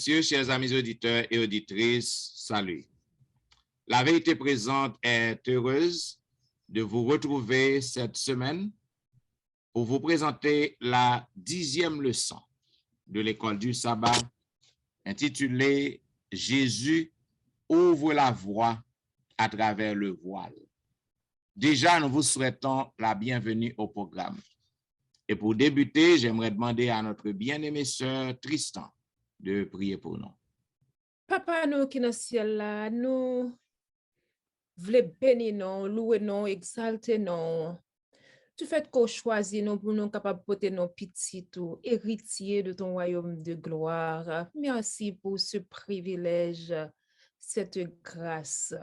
messieurs, chers amis auditeurs et auditrices, salut. La vérité présente est heureuse de vous retrouver cette semaine pour vous présenter la 10e leçon de l'école du sabbat intitulée « Jésus ouvre la voie à travers le voile ». Déjà, nous vous souhaitons la bienvenue au programme. Et pour débuter, j'aimerais demander à notre bien-aimée sœur Tristan de prier pour nous. Papa, nous qui dans le ciel là, nous voulons bénir nous, louer nous, exalter nous. Tu fais qu'on choisit nous pour nous capables de porter nos petits tout, héritiers de ton royaume de gloire. Merci pour ce privilège, cette grâce.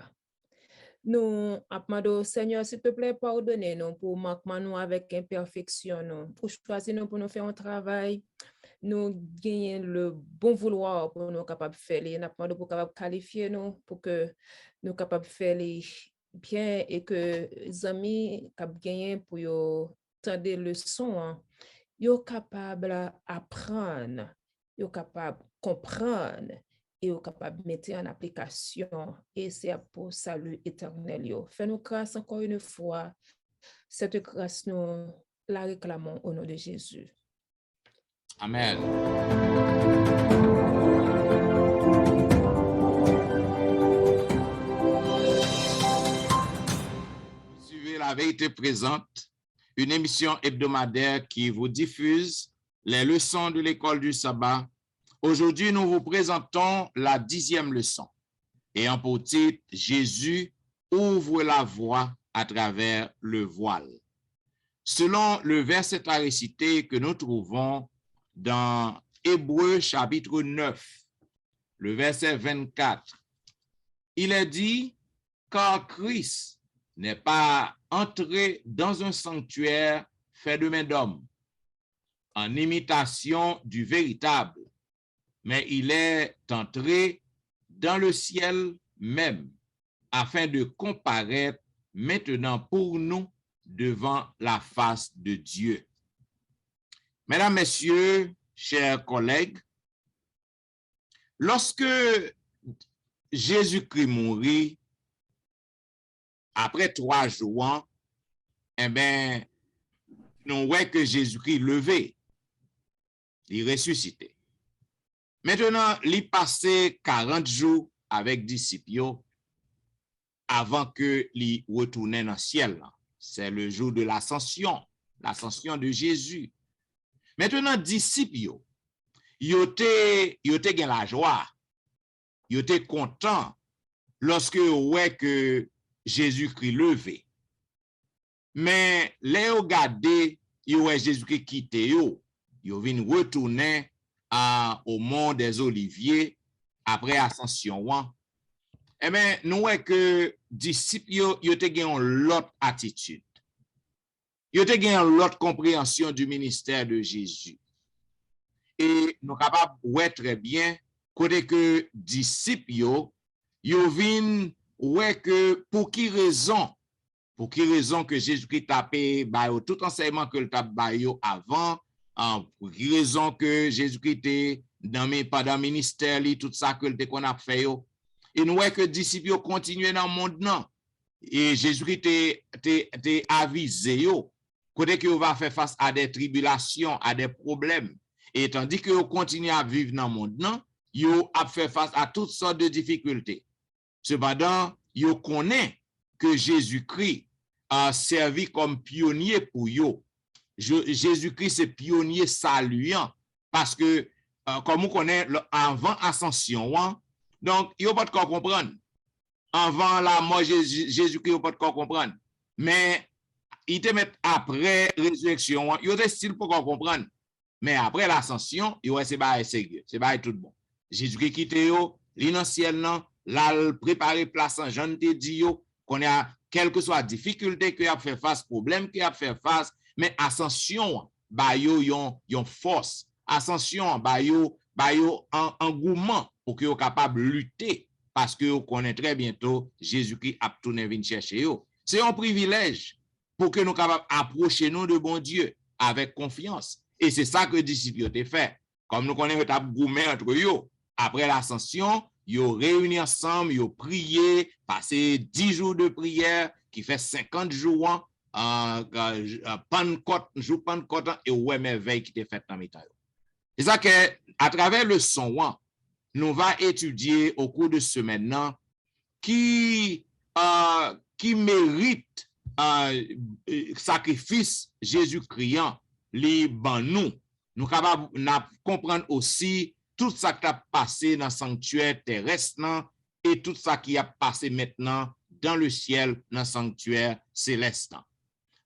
Nous demandons, Seigneur, s'il te plaît, pardonnez-nous pour manquement nous avec imperfection, nous, pour choisir nous pour nous faire un travail. Nous gagnons le bon vouloir pour nous capables de faire les, nous demandons pour capables qualifier nous, pour que nous capables de faire les bien et que les amis cap gagner pour yo tendre des leçons, yo capable apprendre, yo capable comprendre et yo capable mettre en application et c'est pour salut éternel yo. Fais-nous grâce encore une fois. Cette grâce nous la réclamons au nom de Jésus. Amen. Suivez la vérité présente, une émission hebdomadaire qui vous diffuse les leçons de l'école du sabbat. Aujourd'hui, nous vous présentons la 10e leçon, ayant pour titre « Jésus ouvre la voie à travers le voile ». Selon le verset à réciter que nous trouvons dans Hébreux chapitre 9, le verset 24, il est dit « Car Christ n'est pas entré dans un sanctuaire fait de main d'homme, en imitation du véritable, mais il est entré dans le ciel même, afin de comparaître maintenant pour nous devant la face de Dieu. » Mesdames, Messieurs, chers collègues, lorsque Jésus-Christ mourit, après 3 jours, eh bien, nous voyons que Jésus-Christ levé, il ressuscité. Maintenant, il passé 40 jours avec disciples avant que il retourne dans le ciel. C'est le jour de l'ascension de Jésus. Maintenant, disciples, ils étaient la joie, ils étaient contents lorsque ouais que Jésus-Christ levé. Mais les regardez, ils ont Jésus-Christ quitté, ils viennent retourner au mont des Oliviers après ascension. Eh bien, nous voyons que disciples, ils ont l'autre attitude. Ils ont l'autre compréhension du ministère de Jésus. Et nous sommes capables de voir très bien côté que disciples, ils viennent voir que pour qui raison que Jésus-Christ a payé tout enseignement que le tap avant, pour qui raison que Jésus-Christ était pendant le ministère, tout ça que qu'on a fait. Et nous voyons que les disciples continuent dans le monde. Non. Et Jésus-Christ était avisé, côté que vous va faire face à des tribulations, à des problèmes. Et tandis que vous continuez à vivre dans le monde, non, vous a fait face à toutes sortes de difficultés. Cependant, vous connaissez que Jésus-Christ a servi comme pionnier pour vous. Jésus-Christ c'est pionnier saluant parce que comme vous connaissez avant ascension, donc il n'y a pas de quoi comprendre. Avant la mort Jésus-Christ, il n'y a pas de quoi comprendre. Mais il te met après résurrection, il y a des styles pour comprendre. Mais après l'ascension, il y a c'est pas sérieux, c'est pas tout bon. Jésus-Christ quitte yo, l'inciel non, là préparer place en Jean te dit yo qu'on a quelle que soit difficulté que a fait face, problème que a fait face, mais ascension ba yo yon force. Ascension ba yo engouement pour que yo capable lutter parce que yo connaît très bientôt Jésus-Christ a tourné venir chercher yo. C'est un privilège pour que nous capables approcher nous de bon Dieu avec confiance. Et c'est ça que les disciples ont fait. Comme nous connaissons le gourmet entre eux, après l'ascension, ils ont réuni ensemble, ils ont prié, passé 10 jours de prière, qui fait 50 jours, Pentecôte, jour Pentecôte, et ouais, merveille qui était faite dans mes temps. C'est ça que, à travers le son, nous va étudier au cours de ce maintenant qui mérite sacrifice Jésus-Christ, les ban nous capables de comprendre aussi tout ça qui a passé dans le sanctuaire terrestre et tout ça qui a passé maintenant dans le ciel, dans le sanctuaire céleste.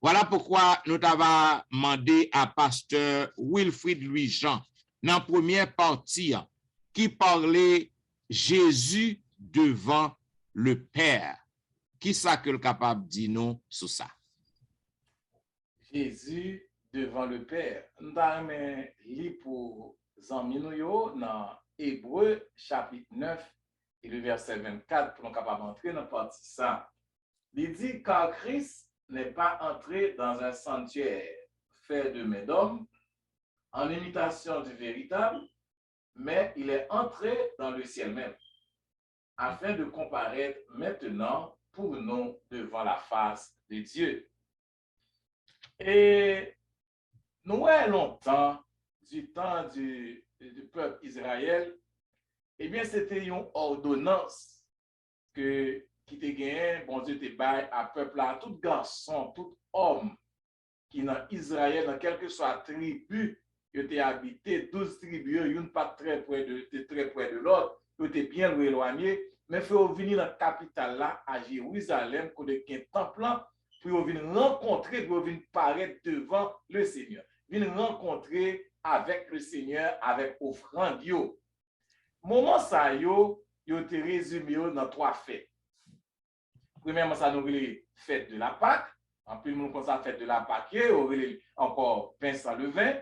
Voilà pourquoi nous avons demandé à pasteur Wilfrid Louis-Jean, dans la première partie, qui parlait Jésus devant le Père. Qui ça que le capable de dire nous sur ça? Jésus devant le Père. Nous avons lu pour Zanmino dans Hébreu chapitre 9 et le verset 24 pour nous capable d'entrer dans la partie ça. Il dit car Christ n'est pas entré dans un sanctuaire fait de mains d'hommes en imitation du véritable, mais il est entré dans le ciel même, afin de comparaître maintenant pour nous devant la face de Dieu. Et nous avons longtemps, du temps du peuple Israël, eh bien, c'était une ordonnance qui te gagné, bon Dieu te bail à peuple, à tout garçon, tout homme qui dans Israël, dans quelle que soit tribu, qui était habité, 12 tribus, une pas très près de l'autre, qui était bien éloigné, mais il faut venir dans la capitale là, à Jérusalem, qu'on est un temple, pour venir rencontrer, pour venir paraître devant le Seigneur. Venir rencontrer avec le Seigneur, avec offrande. Moment ça, yo te résumé dans 3 fêtes. Premièrement, ça nous les fêtes de la Pâque. En plus, nous avons la fête de la Pâque, encore pain sans levain.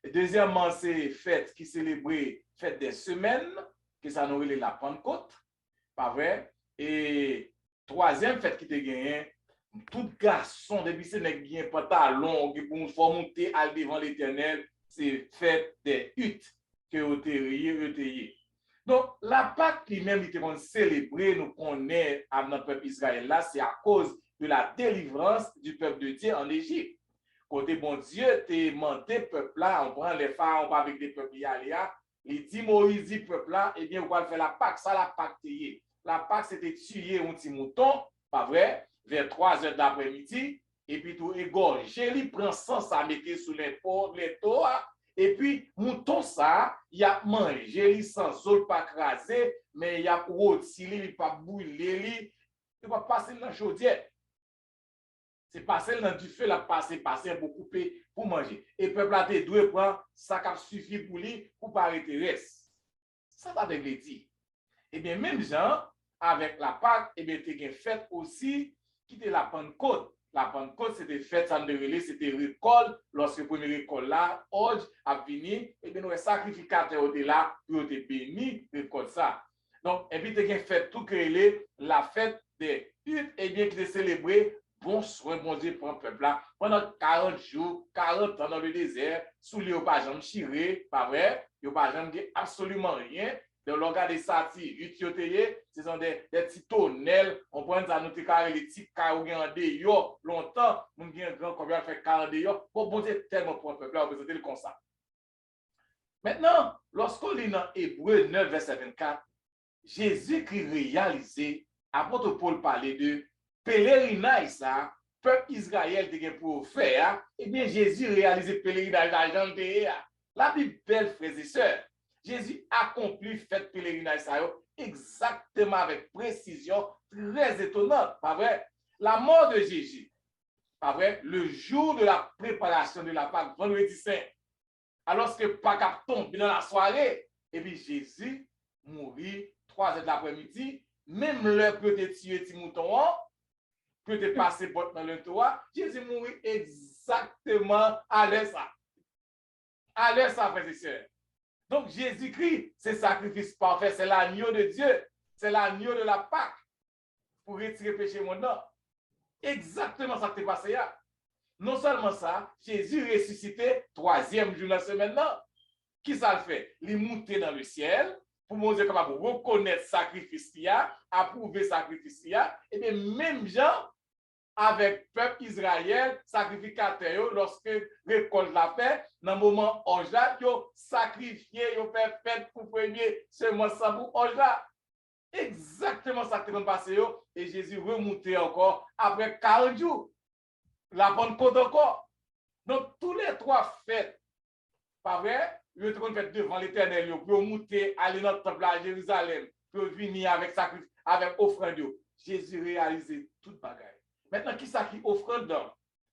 Et deuxièmement, c'est fête qui célébrait fête des semaines, que ça nous la Pentecôte. Pas vrai? Et troisième fête qui te gagné, tout garçon, depuis ce n'est pas un pantalon, qui pour monter à devant l'Éternel, c'est fête des huttes que vous avez. Donc, la Pâque lui-même, il était célébré, nous connaissons à notre peuple Israël là, c'est à cause de la délivrance du peuple de Dieu en Égypte. Côté bon Dieu, t'es monté peuple là, on prend les pharaons, on va avec des peuples Yalia, il dit Moïse, dit peuple là, eh bien, on va faire la Pâque, ça la Pâque t'ayé. La Pâque, c'était tuer un petit mouton, pas vrai, vers 3 heures d'après-midi, et puis tout égorger, il prend sang, ça mettait sous les taux, et puis mouton ça, il a mangé, il sans eau, pas crasé, mais il a rôti, il pas bouillé, il va passer dans la chaudière. C'est passé dans du feu, la passer beaucoup pour manger. Et le peuple a été doué prendre ça qui suffit pour lui, pour pas arrêter reste. Ça va avec les dire. Eh bien, même gens, avec la Pâque, eh bien, tu as une fête aussi qui était la Pentecôte. La Pentecôte, c'était fête, ça c'était récolte. Lorsque le premier récolte là, Odj a fini, eh bien, nous, les sacrificateurs étaient là pour te bénir, récolte ça. Donc, et puis, tu as une fête tout créé, la fête des huttes, eh bien, qui est célébrée. Bon soin, bon Dieu, pour un peuple là, pendant 40 jours, 40 ans dans le désert, sous les pas chiré, pas vrai, il n'y a pas absolument rien. De l'organe de sati, ce sont des petits tonnelles, on prend ça, nous avons des petits cailloux en déyo, longtemps, nous avons un grand combien fait 40 déyo, bon Dieu, tellement pour un peuple là, on peut le comme ça. Maintenant, lorsqu'on lit dans Hébreu 9, verset 24, Jésus-Christ réalisé, apôtre Paul parlait de pèlerinage, ça, peuple Israël te pour faire, eh bien Jésus réalisé pèlerinage d'argent. La Bible belle, frères et sœurs, Jésus accomplit fait pèlerinage ça exactement avec précision, très étonnante, pas vrai? La mort de Jésus, pas vrai? Le jour de la préparation de la Pâque, vendredi saint, alors que Pâque tombe dans la soirée, et puis Jésus mourit 3 heures de l'après-midi, même l'heure peut être tué petit mouton, peut être passé dans le toit, Jésus mourit exactement à l'heure ça. À l'heure ça, frères et sœurs. Donc Jésus-Christ, c'est sacrifice parfait, c'est l'agneau de Dieu, c'est l'agneau de la Pâque pour retirer le péché mondain. Exactement ça qui est passé là. Non seulement ça, Jésus ressuscité 3e jour de la semaine là. Qui ça le fait? Il est monté dans le ciel, pour mon Dieu capable de reconnaître sacrifice, approuver sacrifice, et bien même gens avec peuple Israël, sacrificateur, lorsque récolte la paix, dans le moment orge là, ils ont sacrifié, ils ont fait fête pour premier semence pour orge là. Exactement ça qui est passé, et Jésus remonté encore après 40 jours. La Pentecôte encore. Donc, tous les trois fêtes, pas vrai, ils ont fait devant l'Éternel, pour monter, aller dans le temple à Jérusalem, pour venir avec sacrifice, avec offrande. Jésus réalisé toute bagaille. Maintenant, qui ça qui offrande dans le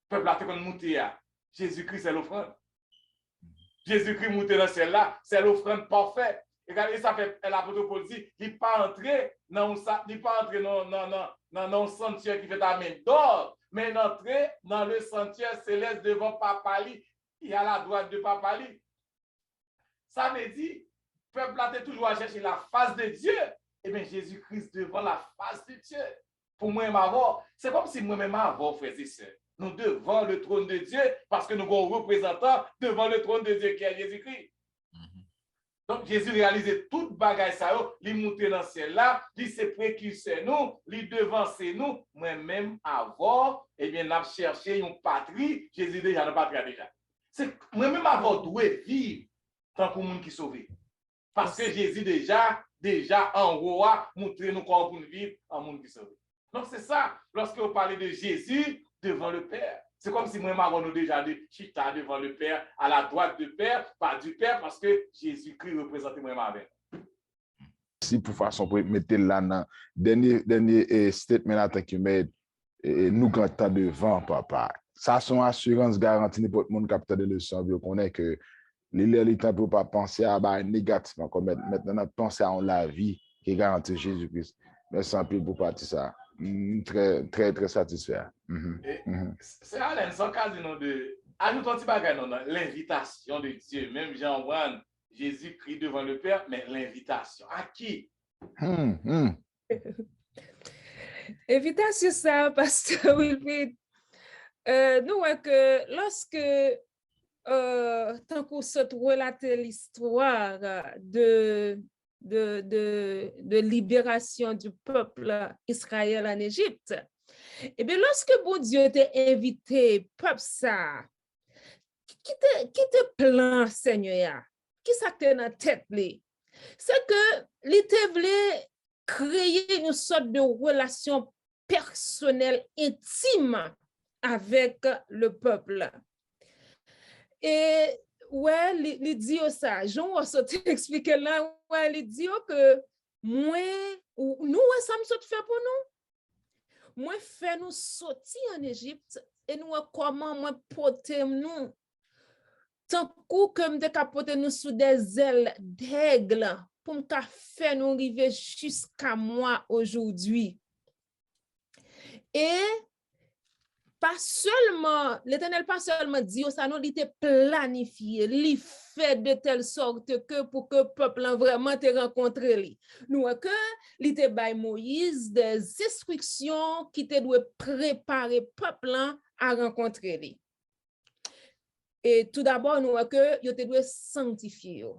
peuple a monté à Jésus-Christ, c'est l'offrande. Jésus-Christ monté dans celle-là, c'est l'offrande parfaite. Regardez, ça fait l'apôtre Paul dit, il n'est pas entré dans un sanctuaire qui fait à main d'or, mais entrer dans le sanctuaire céleste devant Papa Li, qui est à la droite de Papa Li. Ça veut dire, le peuple a toujours à chercher la face de Dieu. Eh bien, Jésus-Christ devant la face de Dieu. Pour moi-même avoir, c'est comme si moi-même avoir, frères et sœurs, nous devant le trône de Dieu, parce que nous avons un représentant devant le trône de Dieu qui est Jésus-Christ. Donc, Jésus réalisait toute bagaille ça, il montait dans ciel là, il s'est précurseur nous, il devancé nous, moi-même avoir, eh bien, n'a cherché une patrie, Jésus déjà n'a pas déjà. C'est moi-même avoir doué vivre tant que monde qui sauvé. Parce que Jésus déjà en roi, montré nous comment pour vivre en monde qui sauvé. Donc, c'est ça, lorsque vous parlez de Jésus devant le Père. C'est comme si moi-même avons déjà de chita devant le Père, à la droite du Père, pas du Père, parce que Jésus-Christ représente moi-même avec. Si pour façon pour mettre là dans dernier statement que tu mets nous quand devant papa. Ça son assurance garantie n'importe monde capteur de leçon bien connaît que les temps pour pas penser à bah négativement comme maintenant penser à la vie qui garantit Jésus-Christ. Merci un peu pour partir ça. Très très très satisfait. C'est Alain son casino de ajoute un petit bagage dans l'invitation de Dieu, même Jean-Juan, Jésus-Christ devant le Père, mais l'invitation à qui? Invitation ça, Pasteur Wilfrid. Nous voyons que lorsque tant qu'on se relate l'histoire de libération du peuple Israël en Égypte, et bien lorsque bon Dieu t'a invité peuple ça, qui te plan Seigneur, qui ça te dans tête li, c'est que li te voulait créer une sorte de relation personnelle intime avec le peuple. Et ouais, il dit ça, Jean ça t'explique là, ouais, il dit que moi ou nous ça me saute fait pour nous. Moi fait nous sortir en Égypte et nous comment moi porter nous tant que me capoter nous sous des ailes d'aigle pour me faire nous arriver jusqu'à moi aujourd'hui. Et pas seulement, l'Éternel pas seulement dit ça, non, il était planifié, il fait de telle sorte que pour que le peuple vraiment te rencontre lui. Nous que il était by Moïse des instructions qui te doit préparer le peuple à rencontrer lui. Et tout d'abord nous que il te doit sanctifier.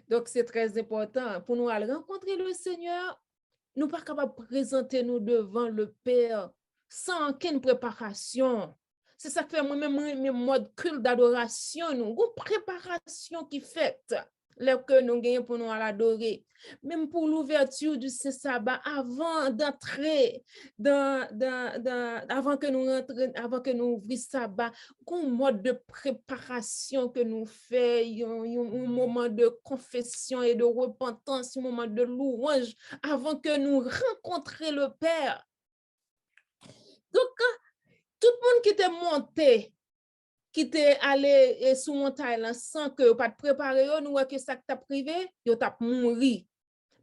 Donc c'est très important pour nous aller rencontrer le Seigneur. Nous pas capable de présenter nous devant le Père sans aucune préparation. C'est ça que fait moi-même mes modes culte d'adoration, nous, une préparation qui fait que nous gagnons pour nous l'adorer. Même pour l'ouverture du sabbat, avant d'entrer avant que nous rentrions, avant que nous ouvrions sabbat, un mode de préparation que nous faisons, un moment de confession et de repentance, un moment de louange avant que nous rencontrions le Père. Donc, tout le monde qui était monté, qui était allé sous montagne sans que pas préparer, nous voyons que ça t'a privé, yo t'a mouri.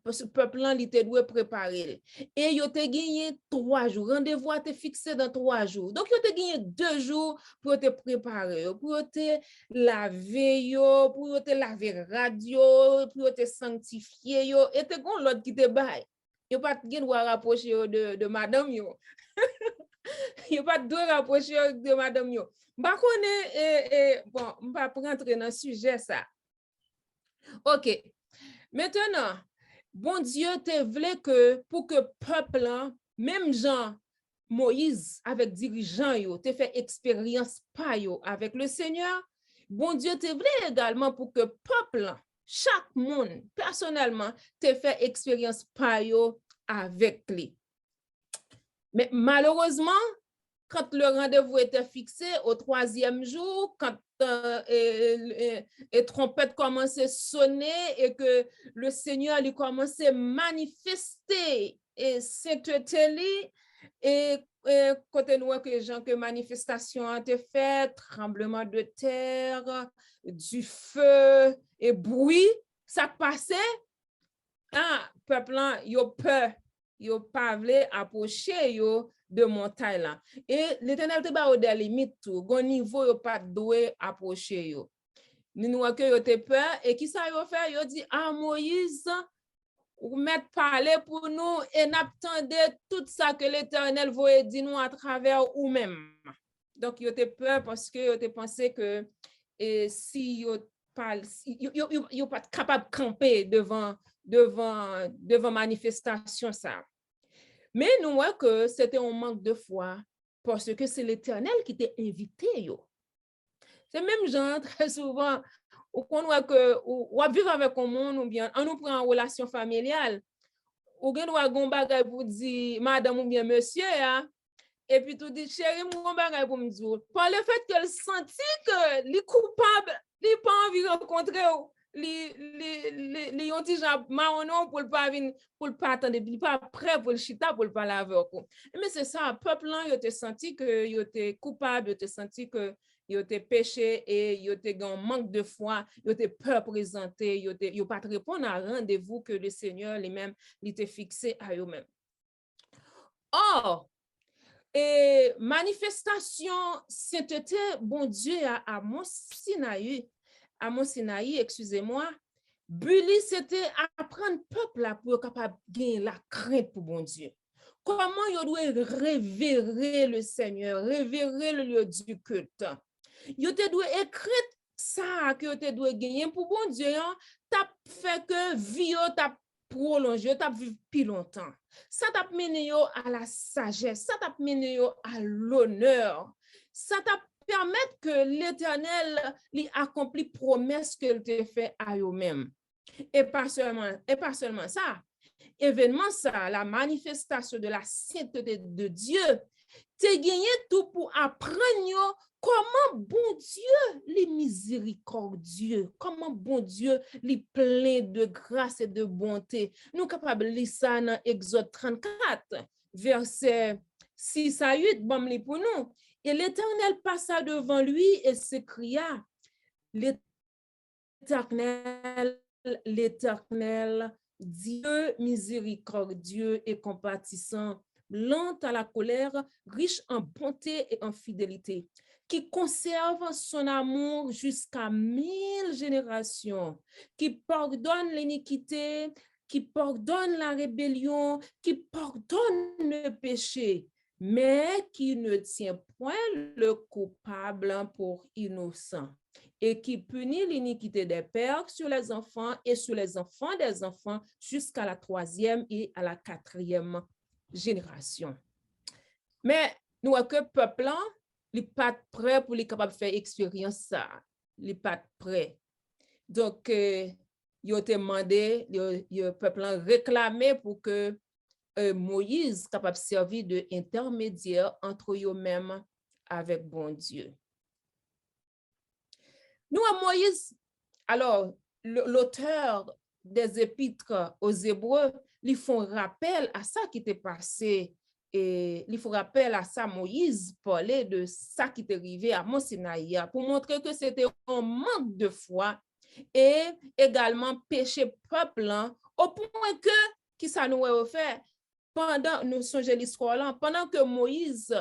Parce que le peuple là, il était doué préparer. Et yo te gagné 3 jours. Rendez-vous a été fixé dans 3 jours. Donc, yo te gagné 2 jours pour te préparer, pour te laver, pour te laver radio, pour te sanctifier. Et te gon l'autre qui te baille. Yo pas de droit rapprocher de madame yo. Il n'y a pas de rapprocher de madame yo. Bah bon, on va rentrer dans le sujet ça. OK. Maintenant, bon Dieu te voulait que pour que peuple là, même Jean Moïse avec dirigeant yo, te fait expérience pa yo avec le Seigneur. Bon Dieu te voulait également pour que peuple là, chaque monde personnellement te fait expérience pa yo avec lui. Mais malheureusement, quand le rendez-vous était fixé au 3e jour, quand et trompette commençait à sonner et que le Seigneur lui commençait à manifester et sainteté et côté nous que gens que manifestation a été faite, tremblement de terre, du feu et bruit, ça passait. Ah, peuple là, yo peur, yo pas voulu approcher yo de montagne là. Et l'Éternel te ba au des limites tout, gon niveau yo pas doué approcher yo. Nous que yo te peur et qui ça yo fait? Yo dit ah Moïse ou mettre parler pour nous et n'attendait tout ça que l'Éternel voulait dire nous à travers ou même. Donc yo te peur parce que yo te pensé que si yo parle yo pas capable de camper devant manifestation ça. Mais nous voyons que c'était un manque de foi parce que c'est l'Éternel qui t'a invité yo. C'est même gens très souvent ou qu'on voit que ou vivre avec un monde ou bien on nous prend en relation familiale ou gen doit gon bagay pour dire madame ou bien monsieur hein, et puis tout dit chérie mon bagay pour me dire par le fait qu'elle sentit que li coupable li pas envie rencontrer li yon ti jan marron pour pas venir pour pas attendre il pas prêt pour le chita pour pas laver mais c'est ça peuple là yo te senti que yo te coupable yo te senti que yo te péché et yo te gan manque de foi yo te peur présenter yo pas répondre à rendez-vous que le Seigneur lui-même il te fixé à eux même. Or et manifestation sainteté bon Dieu à Mont Sinaï, excusez-moi, Bully, c'était apprendre peuple là pour capable gagner la crainte pour bon Dieu. Comment il doit révérer le Seigneur, révérer le lieu du culte. Il doit écrire ça que tu dois gagner pour bon Dieu, t'as fait que vie t'a prolongé, t'as vécu plus longtemps. Ça t'a mené à la sagesse, ça t'a mené à l'honneur, ça t'a permettre que l'Éternel lui accomplit promesse qu'elle te fait à eux-mêmes. Et pas seulement ça, événement ça, la manifestation de la sainteté de Dieu, t'es gagné tout pour apprendre comment bon Dieu les miséricordieux, comment bon Dieu les plein de grâce et de bonté. Nous capables de lire ça dans Exode 34, verset 6 à 8, bon li pour nous. Et l'Éternel passa devant lui et s'écria, l'Éternel, Dieu miséricordieux et compatissant, lent à la colère, riche en bonté et en fidélité, qui conserve son amour jusqu'à 1000 générations, qui pardonne l'iniquité, qui pardonne la rébellion, qui pardonne le péché, mais qui ne tient point le coupable pour innocent, et qui punit l'iniquité des pères sur les enfants et sur les enfants des enfants jusqu'à la 3e et à la 4e génération. Mais nous avons que le peuple, il n'est pas prêt pour les capables de faire expérience ça. Il n'est pas prêt. Donc, il a demandé, le peuple a réclamé pour que Moïse capable de servir d'intermédiaire entre eux-mêmes avec bon Dieu. Nous, à Moïse, alors, l'auteur des épîtres aux Hébreux, ils font rappel à ça qui était passé, et ils font rappel à ça, Moïse parlait de ça qui est arrivé à Mont Sinaï, pour montrer que c'était un manque de foi et également péché peuple, au point que, qui ça nous a fait, pendant, nous songeons l'histoire là, pendant que Moïse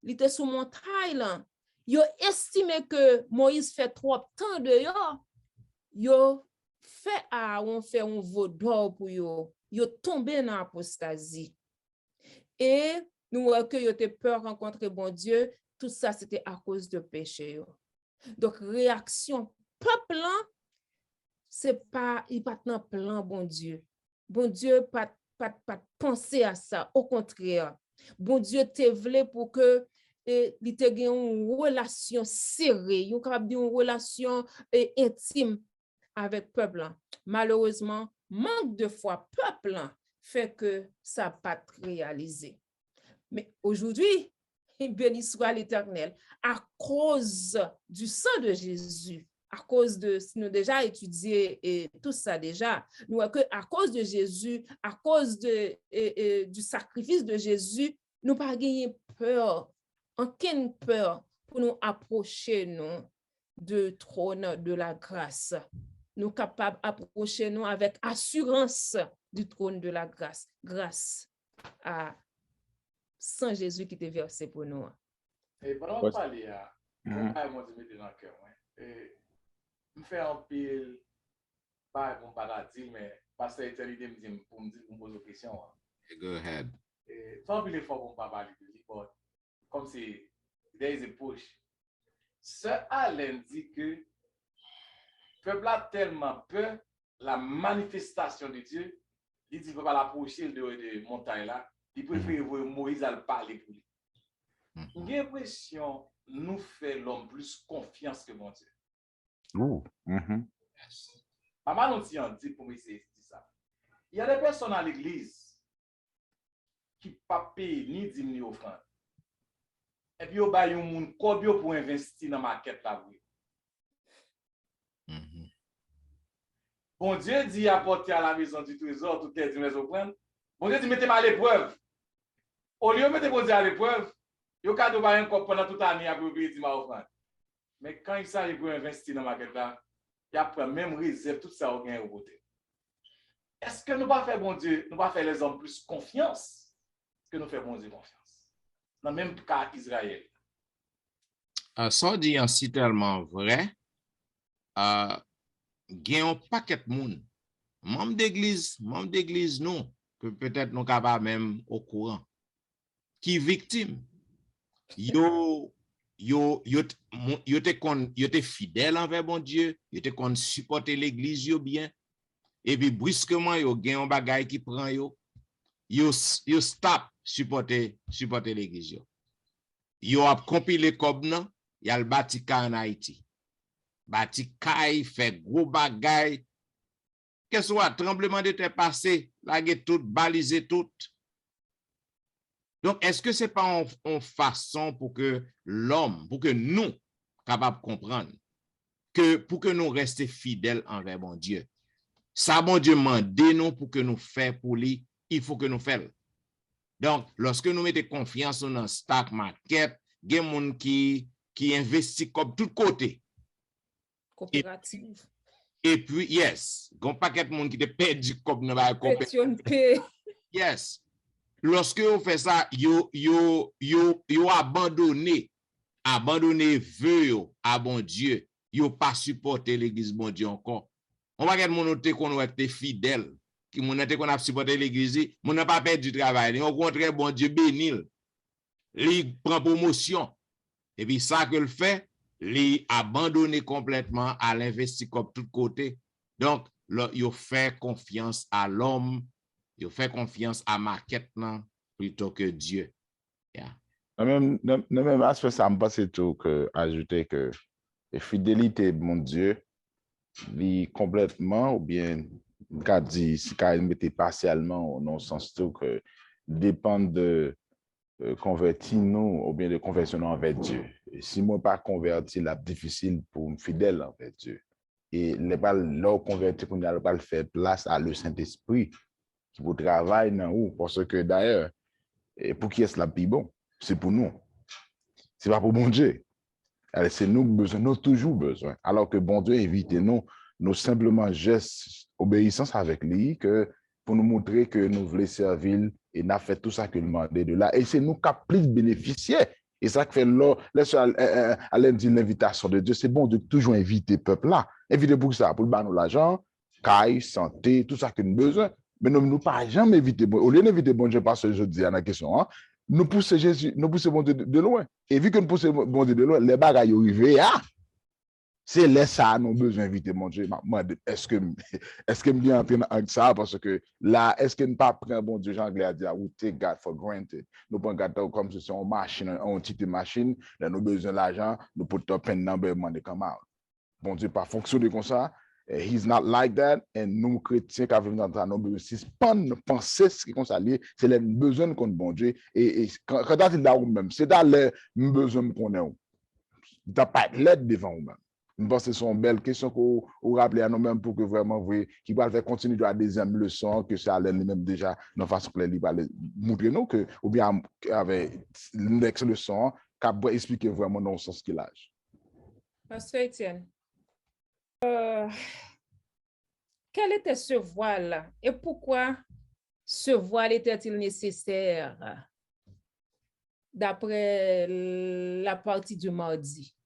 il était sous montagne, yo estimé que Moïse fait trop temps de yo fait on fait un vaudor pour yo tombé dans l'apostasie. Et nous voyons que yo te peur rencontrer bon Dieu, tout ça c'était à cause de péché yo. Donc réaction peuple c'est pas, il pas dans plan, bon Dieu. Bon Dieu, pas penser à ça. Au contraire, bon Dieu te voulait pour que il te gagne une relation serrée, une relation intime avec peuple. Malheureusement, manque de foi peuple fait que ça pas réalisé. Mais aujourd'hui, béni soit l'Éternel, à cause du sang de Jésus, à cause de, si nous déjà étudié tout ça déjà, nous voyons que à cause de Jésus, à cause du sacrifice de Jésus, nous pas gagner peur, aucune peur pour nous approcher nous du trône de la grâce. Nous capables d'approcher nous avec assurance du trône de la grâce, grâce à sang Jésus qui était versé pour nous. Et pendant qu'on parle, on va mettre dans le cœur. Je fais un pile, pas pour paradis, mais parce que l'éternité me dit pour me poser une question. Go ahead. Sans plus l'effort pour ne pas parler de lui, comme si there is a push. Sir Allen dit que le peuple a tellement peur la manifestation de Dieu, il dit qu'il ne peut pas l'approcher de montagne là, il préfère voir Moïse à le parler pour lui. J'ai l'impression que nous faisons l'homme plus confiance que mon Dieu. Pas mal on dit pour moi c'est ça. Il y a des personnes à l'église qui ne pas payer ni 10 000 offrandes. Et puis, il y a des gens pour investir dans la maquette là. Bon Dieu dit apporter à la maison du trésor toutes les dimensions offrandes. Bon Dieu dit mettez-moi à l'épreuve. Au lieu de mettre bon Dieu à l'épreuve, il y a cadeau par un corps pendant toute l'année à payer 10 000 offrandes. Mais quand il s'agit pour investir dans la maquette là, il y a même réserve tout ça au gain au côté. Est-ce que nous ne faire bon Dieu, nous pas faire les hommes plus confiance que nous faisons bon Dieu confiance? Dans le même cas Israël. Ça dit ainsi tellement vrai. Il y a un paquet de monde. Membre d'église, non, que peut-être nous capables même au courant, qui victime. Yo te fidèle envers bon Dieu, yo te kon supporter l'église yo bien, et puis brusquement yo gen un bagay qui prend yo stop supporter l'église yo. Yo ap compilé kob nan, yal bati ka en Haïti. Bati kay, fait gros bagay. Qu'est-ce soit tremblement de terre passé, lage tout, balisé tout. Donc, est-ce que ce n'est pas une façon pour que l'homme, pour que nous, capables de comprendre, que pour que nous restions fidèles envers bon Dieu, ça, bon Dieu mande nous pour que nous fassions pour lui, il faut que nous fassions. Donc, lorsque nous mettons confiance dans le stock market, il y a des gens qui investissent comme tout côté. Coopérative. Et puis, yes, il y a un paquet de monde qui te perd du cop dans la coopérative. Yes. Lorsque vous faites ça, yo abandonné vœu à bon Dieu, yo pas supporter l'église bon Dieu encore. On va regarder mon noter qu'on va être fidèle, qui mon noter qu'on a supporté l'église, mon n'a pas perdu du travail, au contraire bon Dieu bénil. Il prend promotion. Et puis ça que le fait, il abandonné complètement à l'investir comme tout côté. Donc, il fait confiance à l'homme. Il fait confiance à market plutôt que Dieu. Yeah. Même aspect, ça me passe tout que ajouter que la fidélité de mon Dieu, est complètement, ou bien, quand dit, si il mettait partiellement, dans le sens tout que dépend de convertir nous, ou bien de conversion envers Dieu. Et si moi pas converti, c'est difficile pour me fidèle envers Dieu. Et leur convertir, qu'on a pas faire place à le Saint-Esprit qui vous travaille dans où, parce que d'ailleurs, pour qui est-ce la plus bon? C'est pour nous. C'est pas pour bon Dieu. C'est nous besoin, nous toujours besoin. Alors que bon Dieu invite nous simplement gestes, obéissance avec lui, que pour nous montrer que nous voulons servir et n'a fait tout ça que nous demandait de là. Et c'est nous qui avons plus bénéficié. Et ça qui fait à l'invitation de Dieu, c'est bon de toujours inviter le peuple là. Inviter pour ça, pour le nous l'argent, caille, santé, tout ça que nous avons besoin. Mais nous ne pas jamais éviter. Au lieu d'inviter bon Dieu, parce que je dis à la question, nous poussons Jésus, nous poussons bon Dieu de loin. Et vu que nous poussons bon Dieu de loin, les bagages arrivent, C'est là ça nous besoin d'inviter mon Dieu. Est-ce que me dit en ça parce que là est-ce que ne pas prendre bon Dieu Jean-Anglais a dit we take God for granted. Nous prenons God comme si c'est une machine, une petite machine, là nous besoin d'argent, nous put up pen number money come out. Bon Dieu pas fonctionner comme ça. He's not like that. Et nous chrétiens qui avons dans nous besoin suspendre penser ce qui comme ça lié, c'est les besoins contre bon Dieu et quand tu là ou même, c'est dans les besoins qu'on est. Tu n'as pas l'aide devant nous même. Je pense que ce sont belles questions qu'on rappelle à nous-mêmes pour que vraiment, vous qui va faire continuer à la deuxième leçon, que ça allait même déjà, dans façon que les livres montrer nous que, ou bien avec l'ex leçon, qu'à expliquer vraiment dans le sens qu'il a. Pasteur Etienne, quel était ce voile et pourquoi ce voile était-il nécessaire d'après la partie du mardi?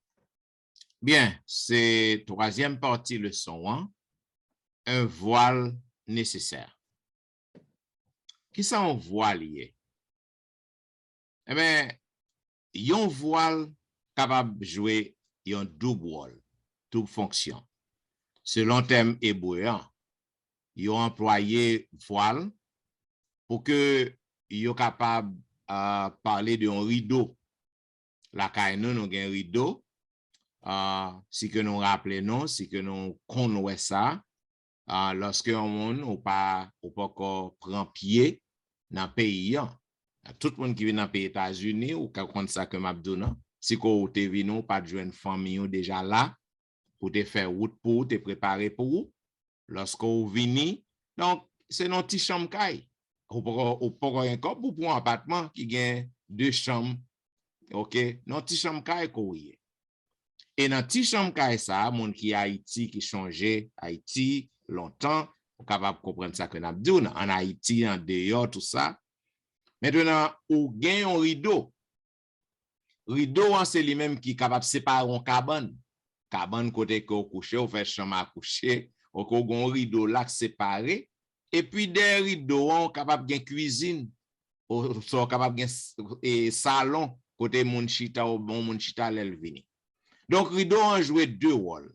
Bien, c'est troisième partie leçon 1, un voile nécessaire. Qui ça un voile lié? Eh bien, un voile capable de jouer un double rôle, double fonction. Selon le terme hébreu, ils ont employé voile pour que ils soient capables de parler d'un rideau. La caille nous avons un rideau. Si que nous rappelons, si que nous connaissons ça, lorsque on ou pas prend pied dans le pays, tout le monde qui vient dans le pays États-Unis ou qui compte ça que m'abdounan, si vous te venu pas de une famille déjà là pour te faire route pour te préparer pour lorsque vous venez, donc c'est notre petite chambre caille. Ou pas un corps pour un appartement qui gagne 2 chambres. OK, notre petite chambre caille courir. Et dans ti chambre kay ça, moun qui Haïti qui changé Haïti longtemps, ou capable comprendre ça que n'a dit en Haïti en dehors tout ça. Maintenant ou gen un rideau. Rideau c'est lui même qui capable séparer un cabane. Cabane côté que coucher ou fait chambre à coucher, ou gon rideau là séparé et puis des rideaux on capable gen cuisine, ou so capable gen salon côté moun chita ou bon moun chita l'el vini. Donc, rideau a joué 2 rôles.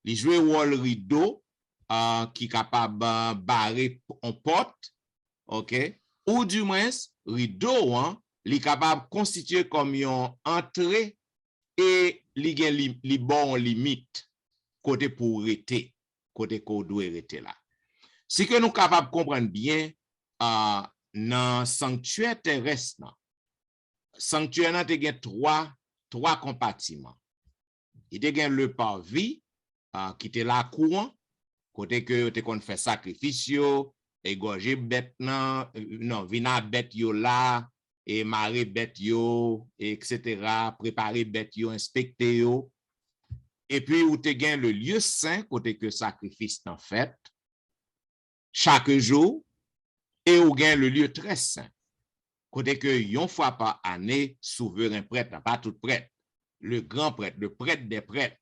Il joue le rôle rideau qui est capable de barrer en porte, ok? Ou du moins, rideau il est capable de constituer comme une entrée et il a bon limite côté pour rester, côté qu'on doit rester là. Si que nous sommes capables de comprendre bien, dans le sanctuaire terrestre, sanctuaire a 3 compartiments. Il y a le parvis qui était là courant, côté que tu kon fait sacrifice, égorger bête non, vina bête yo là, et marrer bête yo, etc., préparer bête yo, inspecter yo. Et puis, où tu as le lieu saint, côté que sacrifice en fait, chaque jour, et où gain le lieu très saint, côté que une fois par année, souverain prêtre, pas tout prêtre, le grand prêtre, le prêtre des prêtres,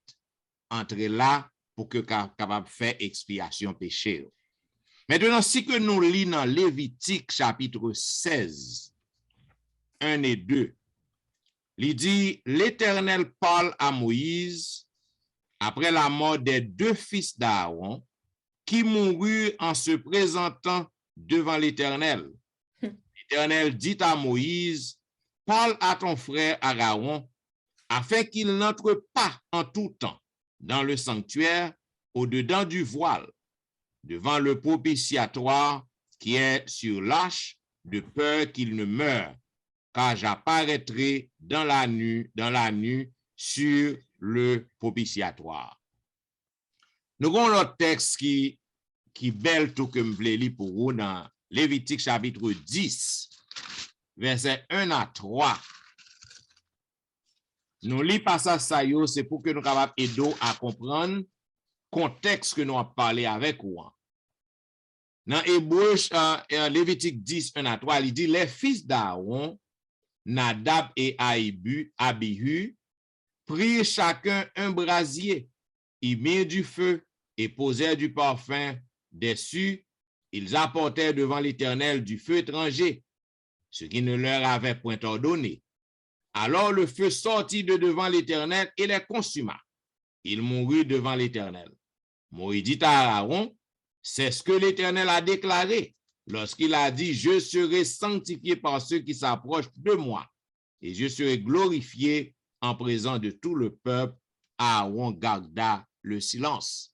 entre là pour que capable de faire expiation péché. Maintenant, si que nous lisons dans Lévitique chapitre 16, 1 et 2, il dit, l'Éternel parle à Moïse après la mort des 2 fils d'Aaron qui moururent en se présentant devant l'Éternel. L'Éternel dit à Moïse, parle à ton frère Aaron afin qu'il n'entre pas en tout temps dans le sanctuaire au-dedans du voile, devant le propitiatoire qui est sur l'arche, de peur qu'il ne meure, car j'apparaîtrai dans la nuit sur le propitiatoire. Nous avons l'autre texte qui belle tout que me plaît pour vous dans Lévitique chapitre 10, versets 1 à 3. Nous lisons pas ça, c'est pour que nous capables aider à comprendre le contexte que nous avons parlé avec vous. Dans Hébreu, Lévitique 10, 1 à 3, il dit, les fils d'Aaron, Nadab et Abihu, prirent chacun un brasier, ils mirent du feu et posèrent du parfum dessus. Ils apportèrent devant l'Éternel du feu étranger, ce qui ne leur avait point ordonné. Alors le feu sortit de devant l'Éternel et les consuma. il mourut devant l'Éternel. Moïse dit à Aaron, c'est ce que l'Éternel a déclaré lorsqu'il a dit, je serai sanctifié par ceux qui s'approchent de moi et je serai glorifié en présence de tout le peuple. Aaron garda le silence.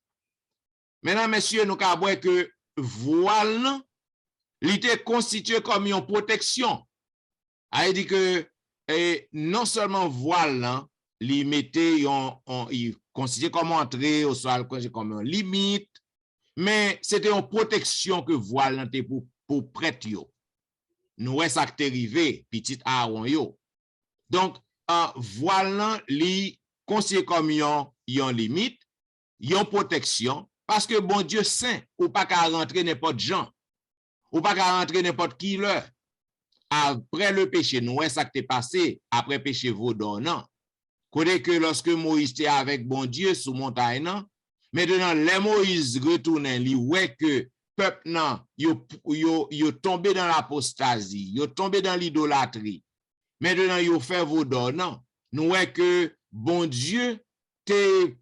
Mesdames, messieurs, nous avons que voile, il était constitué comme une protection. Il dit que non seulement voile, il mettait, il considérait comme entrée au sol, comme une limite, mais c'était une protection que voile était pour prêtre. Nous, ça qui est arrivé, petit Aaron yo. Donc, voile, il considéré comme une limite, une protection, parce que bon Dieu saint, ou pas qu'à rentrer n'importe gens, ou pas qu'à rentrer n'importe qui leur. Après le péché, nous, ça qui est passé, après péché vaudonnant. Côté que lorsque Moïse était avec bon Dieu sous montagne, maintenant, les Moïse retourne, il ouais que peuple nan, yo tombé dans l'apostasie, yo tombé dans l'idolâtrie. Maintenant, yo fait vaudonnant. Nous ouais que bon Dieu te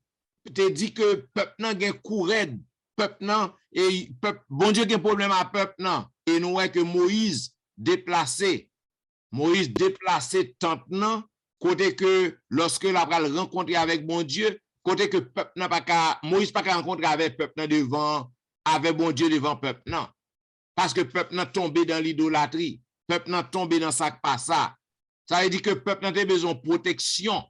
dit que peuple nan gen courred, peuple nan, et bon Dieu gen problème à peuple nan. Et nous ouais que Moïse déplacé tente nan, côté que lorsque la pral rencontrer avec bon Dieu, côté que peuple n'a pas qu'à, Moïse pas qu'à rencontrer avec peuple nan devant, avec bon Dieu devant peuple nan. Parce que peuple n'a tombé dans l'idolâtrie, peuple n'a tombé dans ça pas ça. Ça veut dire que peuple n'a besoin de protection,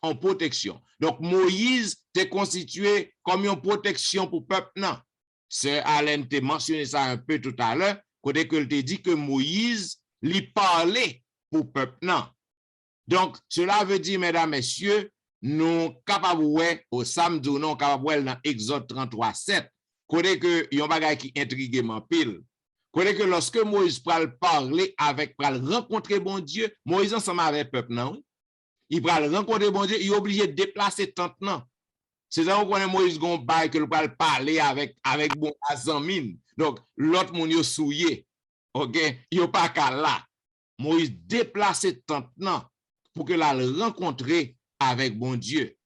en protection. Donc Moïse t'est constitué comme une protection pour peuple nan. C'est Alain t'a mentionné ça un peu tout à l'heure, côté que te dit que Moïse lui parlait pour peuple nan. Donc, cela veut dire, mesdames, messieurs, nous capables au samedi, nous capables dans Exode 33:7, côté que yon bagay qui intrigue mon pile. Côté que lorsque Moïse pral parler avec, pral rencontrer bon Dieu, Moïse ensemble avec peuple non, il pral rencontrer bon Dieu, il est obligé de déplacer tante non. C'est ça qu'on connaît Moïse gon bail que le pral parler avec bon azamine. Donc, l'autre moun yo souillé. OK, yo pas qu'à là. Moïse déplacer tante non pour que la rencontrer avec bon Dieu.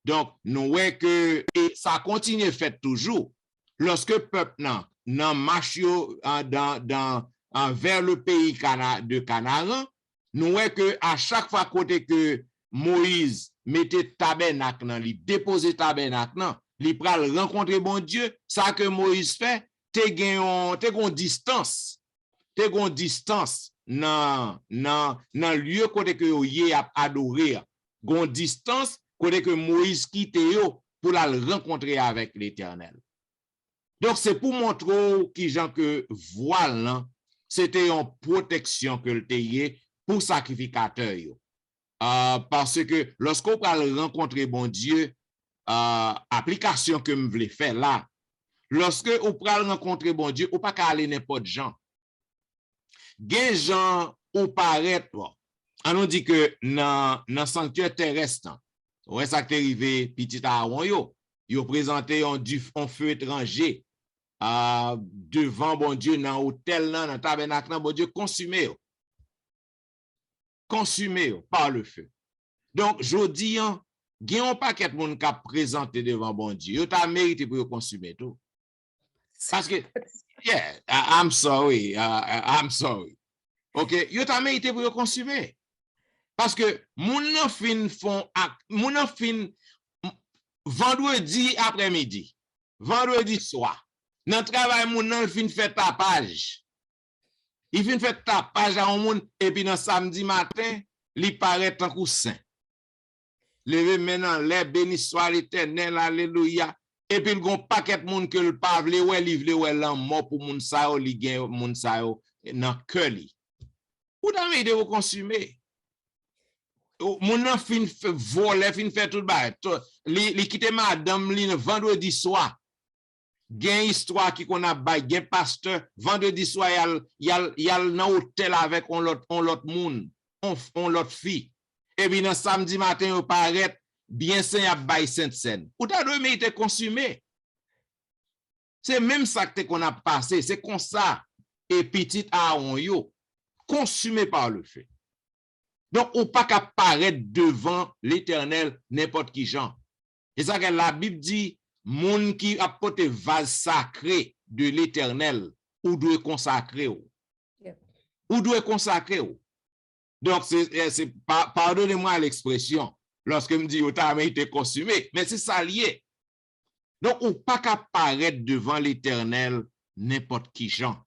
Donc, nous voyons que et ça continue fait toujours. Lorsque peuple nan marche vers le pays de Canaan, nous voyons que à chaque fois côté que Moïse mettait tabernacle nan, li déposait tabernacle nan, li pral rencontrer bon Dieu, ça que Moïse fait, te gon distance nan lieu côté que yo a adoré, gon distance côté que Moïse quitte yo pour la rencontrer avec l'Éternel. Donc c'est pour montrer qui gens que voile c'était une protection que le teye pour sacrificateur yo. Parce que lorsqu'on va rencontrer bon Dieu, application que me voulais faire là, lorsque on va rencontrer bon Dieu, on pas qu'à aller n'importe gens. Gen gens ou paraît, on nous dit que dans sanctuaire terrestre, ouais ça qui est arrivé petit Aaron yo présenté un feu étranger devant bon Dieu dans hôtel dans tabernacle bon Dieu consumé par le feu. Donc jodi gen un paquet de monde qui a présenté devant bon Dieu, yo t'a mérité pour consumer tout. Parce que yeah, I'm sorry. OK, yo t'a mérité pour consommer. Parce que moun fin vendredi après-midi, vendredi soir, dans travail moun nan fin fait tapage. Il fin fait tapage à un monde et puis dans samedi matin, li paraît en coussin. Levé maintenant, les béni soit l'Éternel, alléluia. Et puis, il y a un paquet de monde que le pavle, ouais, livre, ouais, l'an mort pour moun sa yo, li gen moun sa yo, nan ke li. Ou d'avez de vous consommer? Moun nan fin voler, fin fait tout ba. Li quitte madame li vendredi soir. Gen histoire qui qu'on a bay, gen pasteur, vendredi soir, yal nan hôtel avec on l'autre moun, on l'autre fille. Et puis, nan samedi matin, yo paraît, bien saint a bay Sainte-Seine. Ou ta doit mériter consommer. C'est même ça que qu'on a passé, c'est comme ça. Et petit Aaron yo, consumé par le feu. Donc, ou pas qu'à paraître devant l'Éternel n'importe qui gens. C'est ça que la Bible dit, moun qui a porté vase sacré de l'Éternel, ou doit consacrer ou. Yep. Ou doit consacrer ou. Donc, pardonnez-moi l'expression, lorsque me dit, autant mais il était consumé, mais c'est ça lié. Donc, ou pas qu'à paraître devant l'Éternel n'importe qui gens,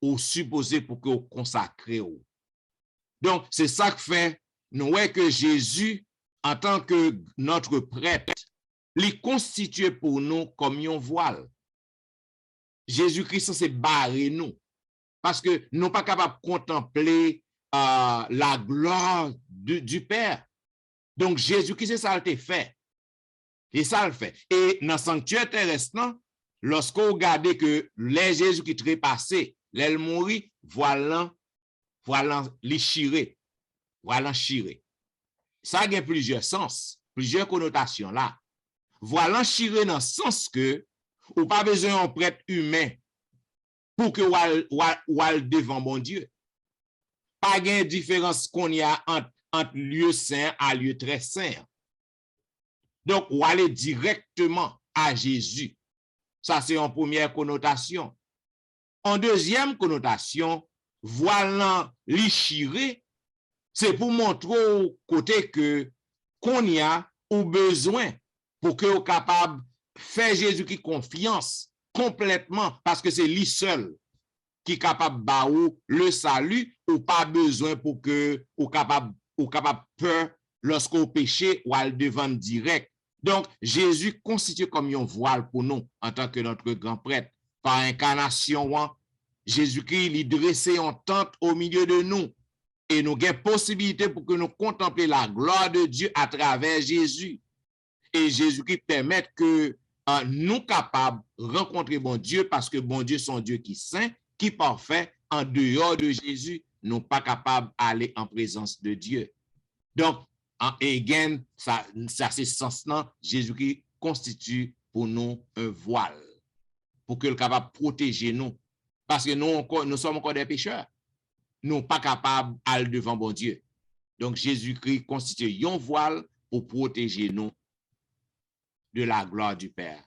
ou supposé pour que vous consacrez ou. Donc, c'est ça que fait, nous voyons que Jésus, en tant que notre prêtre, il constitue pour nous comme un voile. Jésus-Christ, c'est barré nous. Parce que nous ne sommes pas capables de contempler la gloire du Père. Donc, Jésus-Christ, c'est ça qu'il fait. Et ça le fait. Et dans le sanctuaire terrestre, lorsqu'on regarde que les Jésus qui trépassé, l'elle mourit, voilà les chiré. Voilà chiré. Ça a plusieurs sens, plusieurs connotations là. Voilà chiré dans le sens que ou pas besoin d'un prêtre humain pour que ou devant mon Dieu. Pas de différence qu'on y a entre lieu saint à lieu très saint. Donc, ou aller directement à Jésus. Ça, c'est en première connotation. En deuxième connotation, voilà l'ishiré, c'est pour montrer au côté que qu'on y a ou besoin pour que vous capable faire Jésus-Christ confiance complètement parce que c'est lui seul qui est capable de le salut ou pas besoin pour que ou capable peur lorsqu'au péché ou à le devant direct. Donc, Jésus constitue comme un voile pour nous en tant que notre grand prêtre. Par incarnation, Jésus-Christ lui dressé en tente au milieu de nous. Et nous avons possibilité pour que nous contemplions la gloire de Dieu à travers Jésus. Et Jésus-Christ permet que nous capables de rencontrer bon Dieu parce que bon Dieu, son Dieu qui est saint, qui est parfait. En dehors de Jésus, nous pas capables d'aller en présence de Dieu. Donc, et again, ça c'est sens-là, Jésus-Christ constitue pour nous un voile, pour que le capable de protéger nous. Parce que nous sommes encore des pécheurs. Nous ne sommes pas capables d'aller devant bon Dieu. Donc, Jésus-Christ constitue un voile pour protéger nous de la gloire du Père.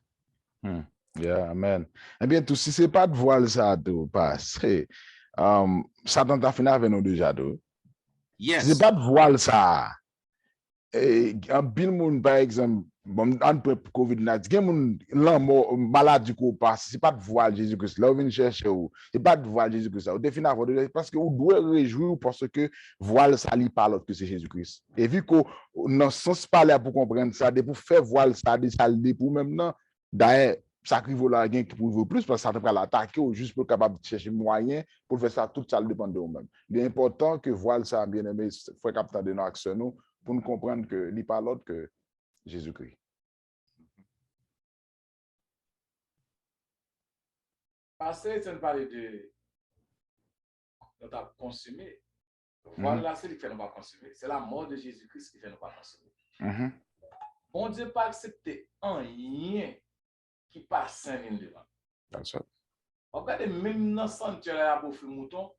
Yeah, amen. Eh bien, tout si ce n'est pas de voile, ça tout passe. Satan t'a fini avec nous déjà, tout. Yes. Si ce n'est pas de voile, ça. Un bil moun, par exemple, bon, on peut COVID-19, gen moun malade du coup passe, c'est pas de voile Jésus-Christ. Là, on vient chercher ou, c'est pas de voile Jésus-Christ. Ou définir parce que vous devez réjouir parce que voile ça lit pas l'autre que c'est Jésus-Christ. Et vu qu'on n'a sens pas là pour comprendre ça, de pour faire voile ça dit pour même non, d'ailleurs, sacrifier la gain qui pour plus parce que ça te prend l'attaquer ou juste pour capable de chercher moyen pour faire ça tout ça dépend de vous-même. Il est important que voile ça bien aimé faut capter de nos actions nous pour nous comprendre que n'est pas l'autre que Jésus-Christ. Parce que tu parles de notre consommer. Voilà, c'est ce qui fait nous pas consommer. C'est la mort de Jésus-Christ qui fait nous pas consommer. Bon Dieu pas accepter un rien qui passe 5 000 devant. That's it. Regardez, même dans le sanctuaire pour faire mouton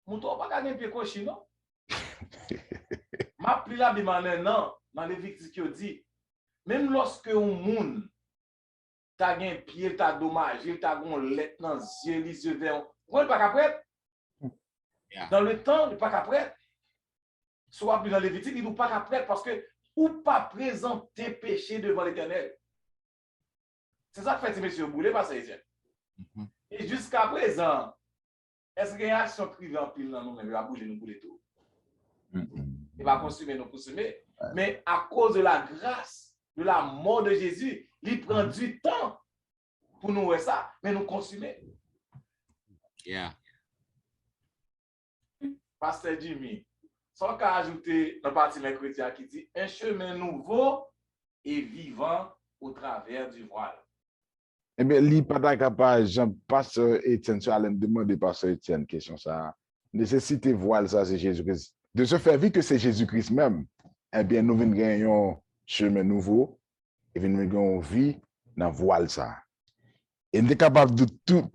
pas gagner pied cochon, non? Ma pli la demande non, dans Lévitique qui dit, même lorsque un monde t'a gagné pied, t'a dommagé, t'a gon lettre dans yeux, les yeux verts, on pas capable. Dans le temps, il pas capable. Soit dans Lévitique, il n'est pas capable parce que ou pas présenter péché devant l'Éternel. C'est ça que fait monsieur Boulé, pas ça, Et jusqu'à présent, est-ce qu'il y a une action privée en pile dans nous-mêmes? Il va bouger nous bouler tout. Il va consommer nous consommer. Mais à cause de la grâce, de la mort de Jésus, il prend du temps pour nous voir ça, mais nous consommer. Yeah. Pasteur Jimmy, sans qu'à ajouter dans la partie mercredi qui dit un chemin nouveau et vivant au travers du voile. Eh bien, li pas capable, Pasteur Étienne, sur allait me demander, Pasteur Étienne, question ça. Nécessité voile, ça, c'est Jésus-Christ. De se faire vivre que c'est Jésus-Christ même, eh bien, nous venons gagner un chemin nouveau et nous venons une vie dans voile, ça. Et nous sommes capables de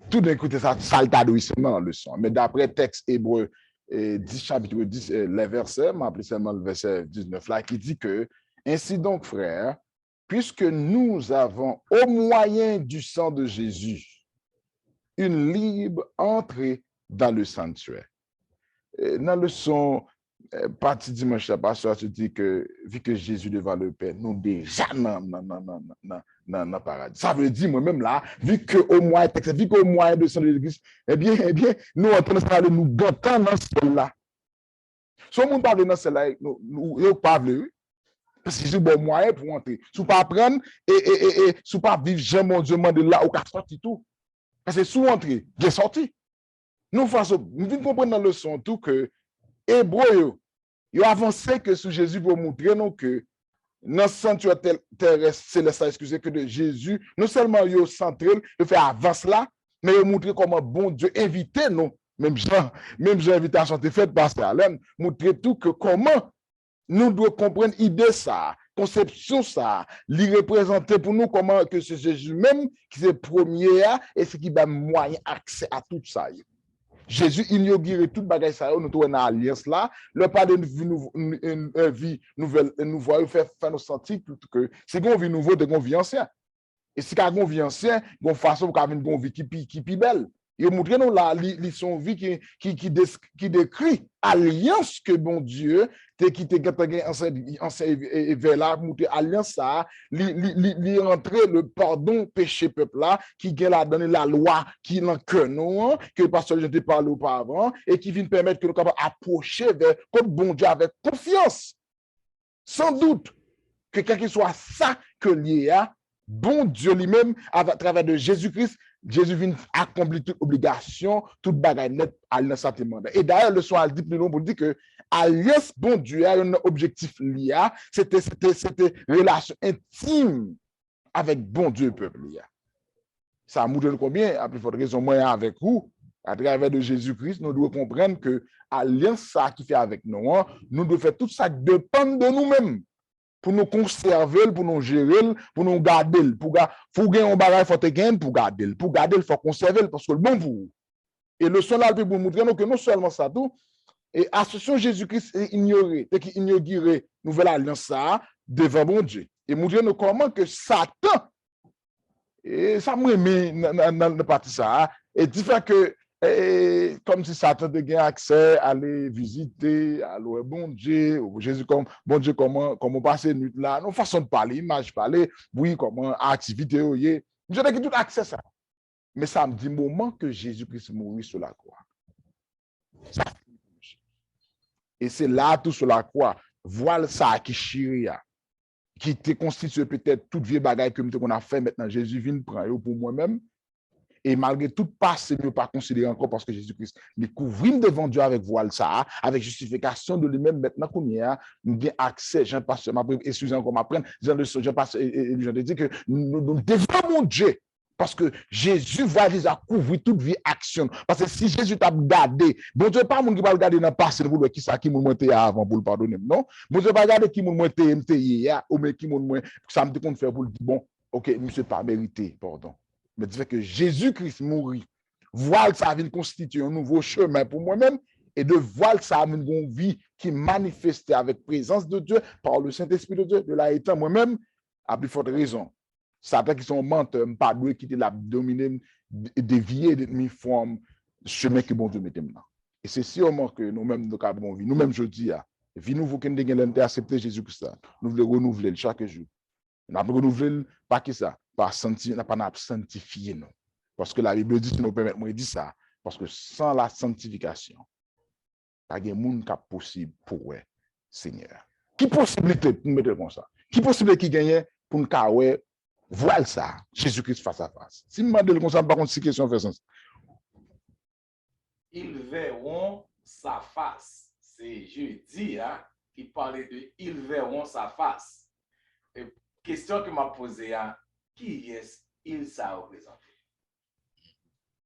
tout d'écouter ça, saltadoissement, le son. Mais d'après texte hébreu, 10 chapitre 10, les versets, m'appelle seulement le verset 19 là, qui dit que, ainsi donc, frères, puisque nous avons, au moyen du sang de Jésus, une libre entrée dans le sanctuaire. Dans le son, partie dimanche, la pasteur se dit que, vu que Jésus devant le Père, nous déjà dans le paradis. Ça veut dire, moi-même là, vu qu'au moyen de sang de l'Église, eh bien, nous en train de parler, nous gantons dans celle-là. Si on parle dans celle-là, nous parlons, parce que c'est bon moyen pour entrer. Si vous ne pas prendre et si vous pas vivre jamais, mon Dieu, de là, où sorti tout. Parce que sous entrer, j'ai sorti. Nous devons comprendre dans le son tout que Hébreu, ils avancé que sous Jésus pour montrer nous que dans le sanctuaire terrestre céleste, excusez que de Jésus, non seulement ils centré, ils fait avance là, mais ils montré comment bon Dieu invité nous, même invitation était faite par Alain, montrer tout que comment nous devons comprendre l'idée ça, conception ça, l'y représenter pour nous comment que c'est Jésus même qui est premier et ce qui va moyen accès à tout ça. Jésus inauguré toute bagaille ça, nous trouvons dans l'alliance là, le pas de vie nouvelle, nous voyons faire nous sentir que c'est une vie nouvelle de une vie ancienne. Et si une vie ancienne, une façon pour avoir une vie qui est belle. Il montre nous là, son vie qui décrit alliance que bon Dieu qui te vers là, montre alliance ça, li rentrer le pardon péché peuple là, qui a donné la loi qui n'en que nous, que le pasteur je te parlé auparavant, et qui vient permettre que nous puissions approcher vers comme bon Dieu avec confiance. Sans doute que quel que soit ça que lié à, bon Dieu lui-même, à travers de Jésus-Christ, Jésus vient accomplir toute obligation, toute bagaille nette à l'instant. Et d'ailleurs, le soir, il dit plus long pour dire que alliance, bon Dieu, a un objectif lié, c'était relation intime avec bon Dieu, peuple. Ça montre combien, à plus forte raison, moyen avec vous, à travers de Jésus-Christ, nous devons comprendre que alliance, ça qui fait avec nous, nous devons faire tout ça qui dépend de nous-mêmes. Pour nous conserver, pour nous gérer, pour nous garder. Pour gagner un bagage, il faut gagner pour garder. Pour garder, il faut conserver parce que le bon pour vous. Et le son là, pour nous montrer que non seulement ça, tout, et association Jésus-Christ est ignorée, et qui inaugurait nouvelle alliance ça devant bon Dieu. Et montrer nous comment que Satan, et ça me met dans le parti ça, et dit que comme si Satan a accès à aller visiter, à louer bon Dieu, Jésus comme bon Dieu, comment passer nuit là, nos façon de parler, image parler, oui, comment activité, oui, je n'ai tout accès à ça. Mais ça me dit moment que Jésus-Christ mourit sur la croix. Ça. Et c'est là tout sur la croix, voilà ça qui chiria, qui te constitue peut-être toute vieille bagaille que qu'on a fait maintenant. Jésus vient prendre pour moi-même. Et malgré tout passé, ne pas considérer encore parce que Jésus-Christ nous couvre devant Dieu avec voile ça, avec justification de lui-même. Maintenant qu'on y a, nous avons accès. Jean Pasteur, excusez-moi encore m'apprendre. Jean Pasteur, je te dis que nous devons mon Dieu. Parce que Jésus va déjà couvrir toute vie action. Parce que si Jésus t'a gardé, bon Dieu pas mon qui va le garder dans le passé pour qui ça qui m'a monté avant pour le pardonner. Non, bon Dieu pas garder qui m'a monté hier ou mais qui m'a ça me compte faire pour le dire bon, OK, monsieur pas mérité, pardon. Mais tu fais que Jésus-Christ mourit. Voile ça vient constituer un nouveau chemin pour moi-même et de voile ça vient une vie qui manifeste avec présence de Dieu par le Saint-Esprit de Dieu. De là étant moi-même à plus forte raison. Satan qui sont menteurs, pas doué quitter la dominer, dévier de mi forme chemin que bon Dieu mette maintenant. Et c'est sûrement que nous-mêmes nous avons vie. Nous-mêmes je dis vie nouveau que nous avons accepté Jésus-Christ. Nous voulons renouveler chaque jour. Nous avons renouvelé pas que ça. Pas sanctifier nous. Parce que la Bible dit, si nous permettons, moi dit ça, parce que sans la sanctification, il n'y a pas de monde qui est possible pour le Seigneur. Qui possibilité pour nous mettre comme ça? Qui possibilité qui gagne pour nous voir ça, Jésus-Christ face à face? Si nous demandons comme ça, par contre, si question fait sens. Ils verront sa face. C'est jeudi qui parlait de ils verront sa face. Et question que m'a posée qui est-ce qu'il ça représente?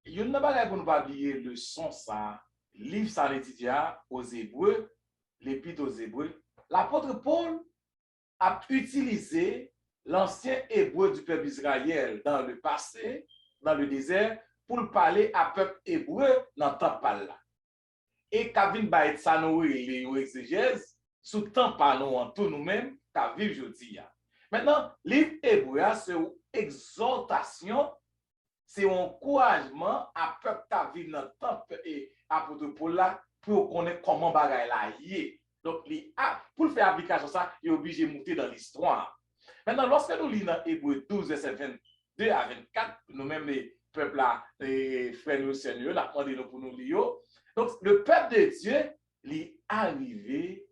Il n'y a pas de pas oublier le son ça, livre ça l'étudiant aux Hébreux, l'épître aux Hébreux. L'apôtre Paul a utilisé l'ancien hébreu du peuple Israël dans le passé, dans le désert, pour parler à peuple hébreu dans le temps par là. Et Kavin Baït Sanoui et les exégèses, sous temps par nous en tout nous-mêmes, qu'à vivre aujourd'hui. Maintenant, livre hébreu, c'est une exhortation, c'est un encouragement à peuple qui vit dans le temps et apôtre Paul là pour connaître comment bagaille là y. Donc, pour le faire application ça, il est obligé de monter dans l'histoire. Maintenant, lorsque nous lisons dans Hébreu 12, verset 22 à 24, nous-mêmes les peuples là, les frères nous Seigneur, la demandé pour nous lire. Donc, le peuple de Dieu, il est arrivé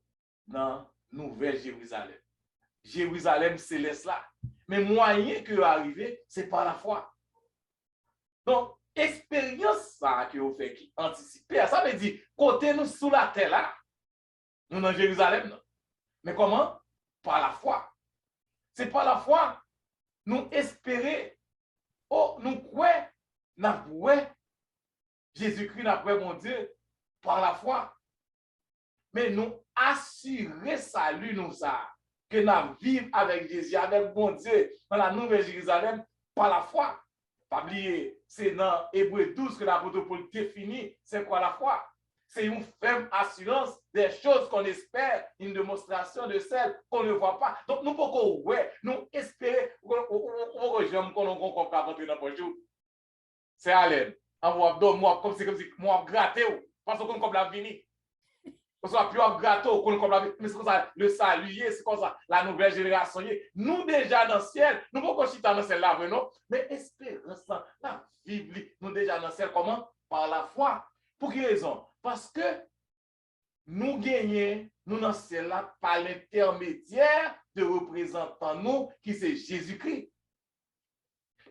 dans Nouvelle Jérusalem. Jérusalem céleste là. Mais moyen que arriver, c'est par la foi. Donc, expérience ça que vous faites qui anticiper, ça veut dire côté nous sous la terre là, nous dans Jérusalem. Non. Mais comment? Par la foi. C'est par la foi. Nous espérer, oh, nous croyons, nous croyons, Jésus-Christ, nous croyons, mon Dieu, par la foi. Mais nous assurer salut nous ça, que nous vivons avec Jésus, avec bon Dieu, dans la Nouvelle Jérusalem, par la foi. Pas oublier, c'est dans Hébreu 12 que l'apôtre Paul définit, c'est quoi la foi? C'est une ferme assurance des choses qu'on espère, une démonstration de celles qu'on ne voit pas. Donc, nous pouvons, ouais, nous espérer, j'aime qu'on comprenne rentrer dans le jour. C'est à l'aide. Moi, comme si moi, gratté, parce qu'on comme la vini. On soit plus gâteau, comme la mais c'est comme ça, le salut, c'est comme ça, la nouvelle génération. Nous, déjà dans le ciel, nous ne pouvons pas chiter dans le ciel là, non? Mais espérance, la Bible, nous déjà dans le ciel, comment? Par la foi. Pour quelle raison? Parce que nous gagnons, nous dans le ciel là, par l'intermédiaire de représentants nous, qui c'est Jésus-Christ.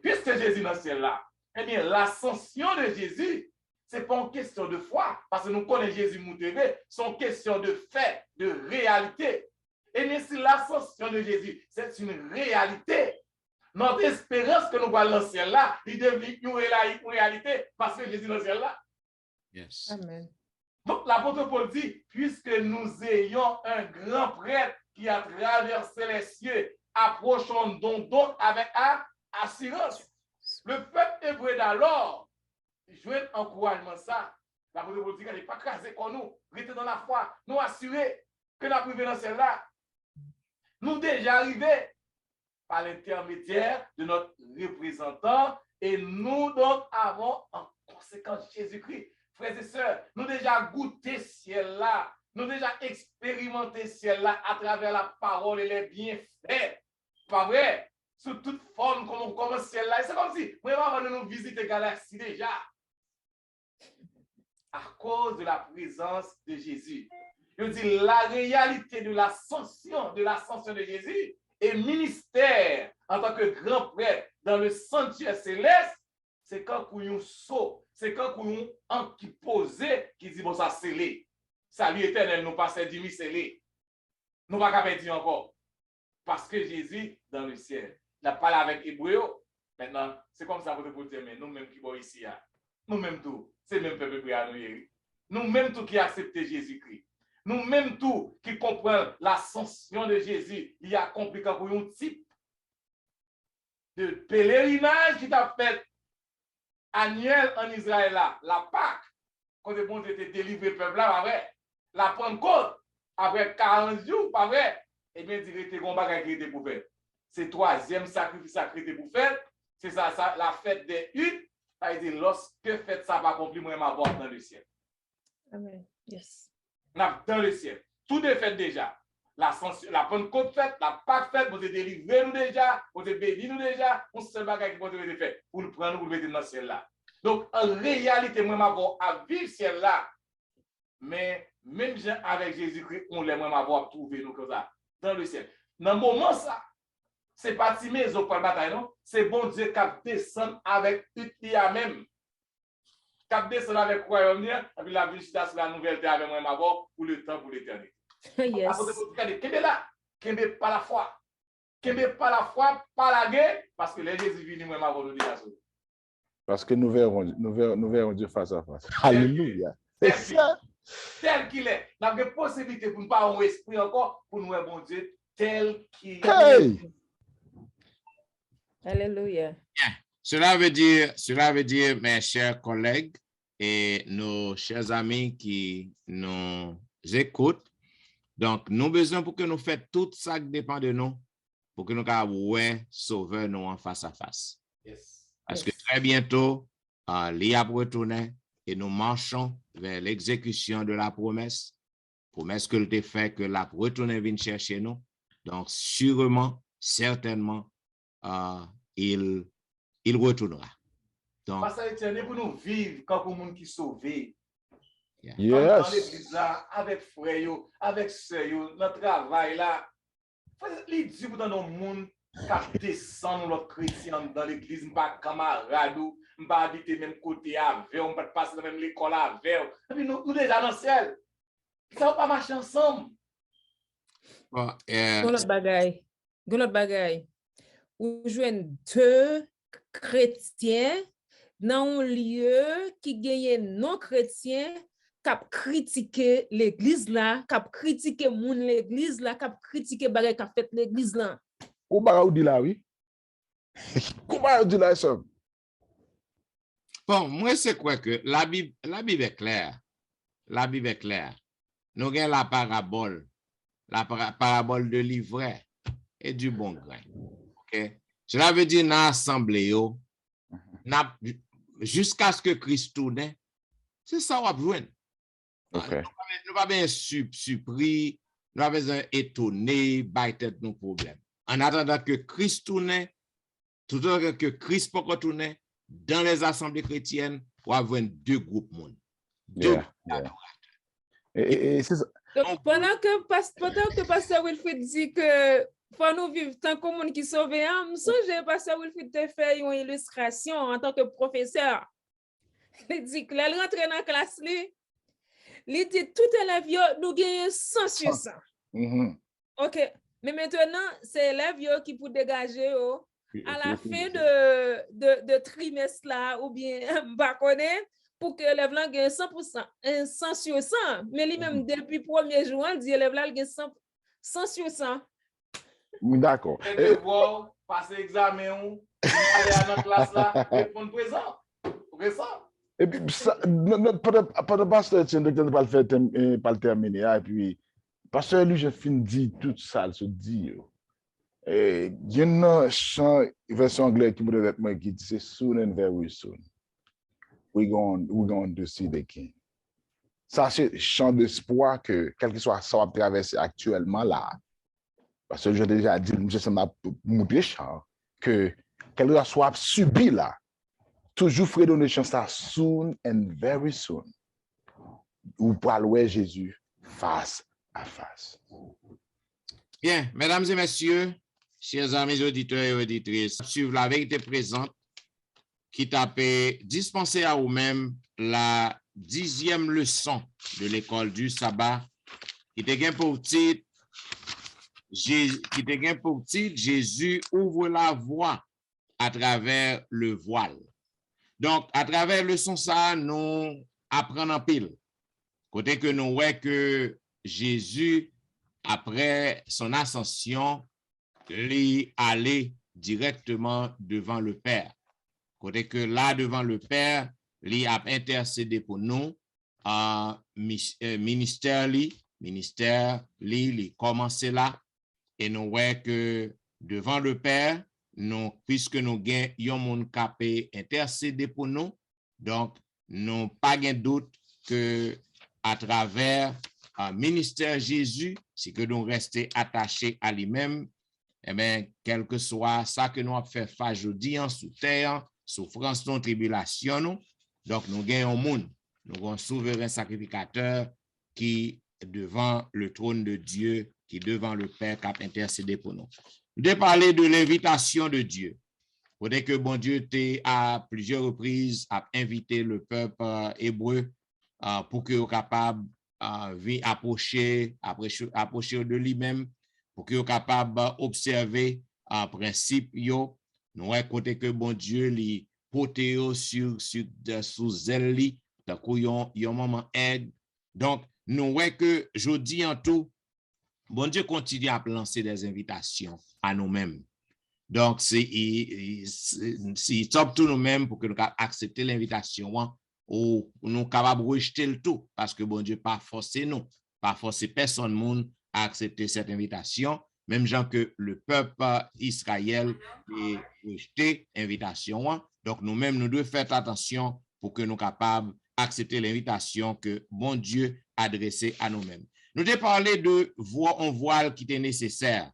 Puisque Jésus dans le ciel là, eh bien, l'ascension de Jésus, ce n'est pas une question de foi, parce que nous connaissons Jésus moutévé, c'est une question de fait, de réalité. Et mais si l'ascension de Jésus, c'est une réalité, notre espérance que nous voyons dans le ciel là, il devient une réalité, parce que Jésus est dans le ciel là. Yes. Amen. Donc l'apôtre Paul dit, puisque nous ayons un grand prêtre qui a traversé les cieux, approchons donc avec assurance. Le peuple hébreu d'alors, jouer encouragement ça. L'apôtre Paul dit qu'elle n'est pas crasée comme nous, rester dans la foi, nous assurer que la privé dans celle-là, nous déjà arrivés par l'intermédiaire de notre représentant et nous donc avons en conséquence Jésus-Christ. Frères et sœurs, nous déjà goûté ciel-là, nous déjà expérimenté ciel-là à travers la parole et les bienfaits. Pas vrai? Sous toute forme, comme ciel-là. C'est comme si, nous avons nous visiter la galaxie déjà. À cause de la présence de Jésus. Je dis la réalité de l'ascension de Jésus et ministère en tant que grand prêtre dans le sanctuaire céleste, c'est quand nous saut, c'est quand nous qui posé, qui dit bon ça scellé. Salut éternel, nous passons 10 000 scellés. Nous ne pouvons pas dire encore. Parce que Jésus dans le ciel. Il a parlé avec Hébreu. Maintenant, c'est comme ça pour dire, mais nous-mêmes qui sommes ici, nous-mêmes tout, c'est même peuple à nous. Nous-mêmes tout qui acceptent Jésus-Christ. Nous-mêmes tout qui comprenons l'ascension de Jésus, il y a accompli pour un type de pèlerinage qui t'a fait annuel en Israël là, la Pâque, quand le bon Dieu était délivré le peuple là, pas vrai? La Pentecôte, après 40 jours, pas vrai? Eh bien, il était un bagage qui était pour faire. C'est le troisième sacrifice sacré pour faire. C'est ça, la fête des huttes. Ça veut dire, lorsque fête ça va accomplir, moi, ma voix dans le ciel. Amen. Yes. Dans le ciel. Tout est fait déjà. La Pentecôte faite, la Pâque faite, vous êtes délivré nous déjà, vous êtes béni nous déjà, on seul bagage qui vous êtes fait pour le prendre, pour le mettre dans le ciel là. Donc, en réalité, moi, ma voix à vivre ciel là. Mais même avec Jésus-Christ, on l'aime avoir trouvé nous comme ça, dans le ciel. Dans le moment ça, c'est pas Timé au point de bataille, non? C'est bon Dieu qui descend avec Utia même. Qui descend avec royaume, et puis la vie sur la nouvelle terre avec moi, ma voix, pour le temps, pour l'éternité. Yes. Kembe là, Kembe pas la foi. Kembe pas la foi, pas la guerre, parce que les Jésus vini, moi, ma voix, nous déjà sauvé. Parce que nous verrons Dieu face à face. Alléluia. C'est ça. Tel qu'il est. Nous avons des possibilités pour ne pas avoir un esprit encore, pour nous, bon Dieu, tel qu'il est. Hey! Alléluia. Cela veut dire, mes chers collègues et nos chers amis qui nous écoutent, donc nous besoin pour que nous fassions tout ça qui dépend de nous, pour que nous puissions sauveur nous en face à face. Yes. Parce que très bientôt, l'I a retourné et nous marchons vers l'exécution de la promesse que le fait que la retourner vienne chercher nous. Donc, sûrement, certainement, il retournera. Donc, Parce que Etienne, pour nous vivre comme un monde qui sauvé. Yes. Dans l'église là, avec frère, avec sœur, dans le travail là. Il dit pour nos monde qui descend l'autre chrétien dans l'église, pas camarade, pas habiter même côté avec, on pas passer dans même l'école avec. Et puis nous déjà dans le ciel. Ça va pas marcher ensemble. bon, L'autre bagaille. Ou joindre deux chrétiens dans un lieu qui gagne non chrétien cap critiquer l'église là, cap critiquer moun l'église là, cap critiquer bagay qu'a fait l'église là. Comment dit là, oui? Comment dit là, ça? Bon, moi, c'est quoi que la Bible est claire. La Bible est claire. Nous avons la parabole de l'ivraie et du bon grain. OK? Cela veut dire dans l'assemblée, jusqu'à ce que Christ tourne, c'est ça qu'on va besoin. Okay. Nous pas bien surpris, nous pas besoin étonné, tête nos problèmes. En attendant que Christ tourne, tout le temps que Christ peut retourner, dans les assemblées chrétiennes, on va avoir deux groupes monde. Et c'est ça. Donc, pendant que Pasteur Wilfrid dit que faut nous vivre tant que monde qui sauve, je songe Pasteur Wilfrid te fait une illustration en tant que professeur. Il dit que elle rentre dans la classe, il dit tout élève nous gagnons 100 sur 100. OK. Mais maintenant, c'est élève qui pour dégager à la fin de trimestre là ou bien pas connaître pour que l'élève là gagne 100%, 100 sur 100. Mais lui-même depuis premier jour, il dit élève là gagne 100 sur 100. D'accord. Et devoir passer examen, aller à notre classe là, répondre présent. C'est ça. Et puis, notre pasteur Etienne, docteur, pas le terminer. Et puis, pasteur lui, j'ai fini de dire tout ça, se dit. Il y a une version anglaise qui me dit qui dit soon and very soon. We're going to see the king. Ça, c'est chant d'espoir que, quel que soit ça va traverser actuellement là, parce que j'ai déjà dit, je m'a montré chant, que quel que soit subi là, toujours frère donner chance à soon and very soon. Ou pour louer Jésus face à face. Bien, mesdames et messieurs, chers amis auditeurs et auditrices, suivre la vérité présente qui t'a dispensé à vous-même la 10e leçon de l'école du sabbat qui te gagne pour titre Jésus ouvre la voie à travers le voile. Donc, à travers leçon ça, nous apprenons en pile. Côté que nous voyons que Jésus, après son ascension, il allait directement devant le Père. Côté que là, devant le Père, il a intercédé pour nous, ministère, il commencé là, et nous voyons que devant le Père, nous, puisque nous avons un monde capé intercédé pour nous, donc nous pas de doute que à travers un ministère Jésus, c'est que nous restons attachés à lui-même, et bien, quel que soit ça que nous avons fait face aujourd'hui en sous terre, souffrance, non tribulation, nous, donc nous gagnons un monde, nous avons un souverain sacrificateur qui est devant le trône de Dieu, qui est devant le Père qui a intercédé pour nous. De parler de l'invitation de Dieu. Peut-être que bon Dieu à plusieurs reprises a invité le peuple hébreu pour qu'il soit capable de approcher de lui-même, pour qu'il soit capable d'observer un principe. Nous avons côté que bon Dieu lui porte sous zèle, donc il y a un moment aide. Donc, nous voyons que je dis en tout, bon Dieu continue à lancer des invitations à nous-mêmes. Donc, c'est top tout nous-mêmes pour que nous accepter l'invitation ou nous capables de rejeter le tout parce que bon Dieu pas forcer nous, pas forcer personne monde à accepter cette invitation. même gens que le peuple Israël ait rejeté l'invitation. Donc, nous-mêmes, nous devons faire attention pour que nous soyons capables d'accepter l'invitation que bon Dieu a adressée à nous-mêmes. Nous avons parlé de un voile qui était nécessaire.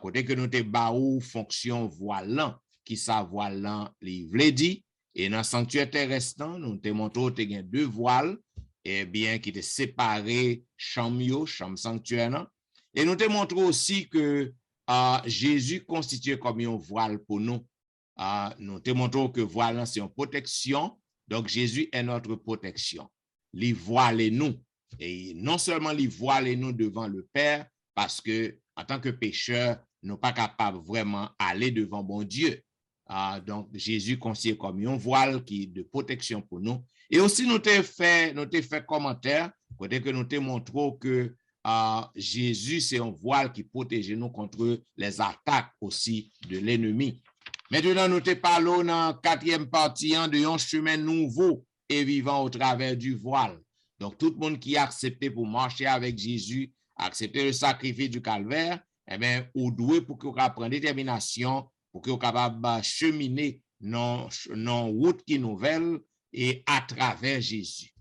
Côté que nous avons fonction voilant, qui ça voilant, les vle dit, et dans le sanctuaire terrestre, nous avons montré qu'il y a 2 voiles, et bien qui étaient séparés, chambre sanctuaire. Et nous avons montré aussi que Jésus constitue comme un voile pour nous. Nous avons montré que voile, c'est une protection, donc Jésus est notre protection. Il voile nous, et non seulement il voile nous devant le Père, parce que en tant que pécheurs, nous ne sommes pas capables vraiment d'aller devant bon Dieu. Donc, Jésus considère comme un voile qui est de protection pour nous. Et aussi, nous avons fait commentaire, côté que nous avons montré que Jésus, c'est un voile qui protège nous contre les attaques aussi de l'ennemi. Maintenant, nous te parlons dans la 4e partie de un chemin nouveau et vivant au travers du voile. Donc, tout le monde qui a accepté pour marcher avec Jésus, accepter le sacrifice du calvaire, eh bien, ou doué pour qu'on prenne détermination, pour qu'on soit capable de cheminer dans route qui nouvelle et à travers Jésus.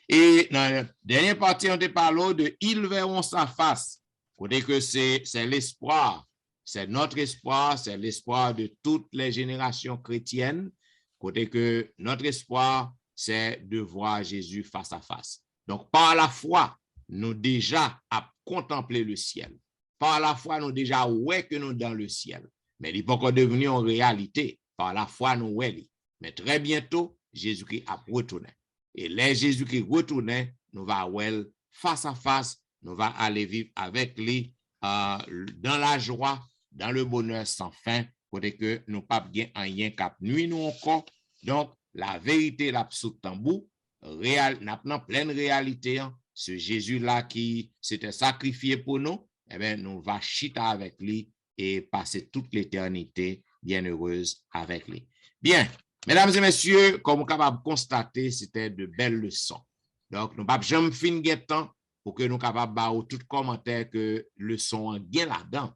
Et dans la dernière partie, on te parle de « Ils verront sa face ». Côté que c'est l'espoir, c'est notre espoir, c'est l'espoir de toutes les générations chrétiennes. Côté que notre espoir, c'est de voir Jésus face à face. Donc, par la foi, nous déjà à contempler le ciel. Par la foi, nous déjà ouais que nous dans le ciel. Mais il n'est pas encore devenu en réalité. Par la foi, nous ouais. Mais très bientôt, Jésus-Christ a retourné. Et les Jésus-Christ retourné, nous va ouais face à face, nous va aller vivre avec lui dans la joie, dans le bonheur sans fin, pour que nous pas bien rien cap nuit nous encore. Donc, la vérité, l'absolu tambour, n'a pleine réalité, ce Jésus-là qui s'était sacrifié pour nous, eh bien, nous va chita avec lui et passer toute l'éternité bien heureuse avec lui. Bien, mesdames et messieurs, comme vous êtes capables de constater, c'était de belles leçons. Donc, nous ne pouvons jamais finir le temps pour que nous soyons capables de faire tout commentaire que leçon bien là-dedans.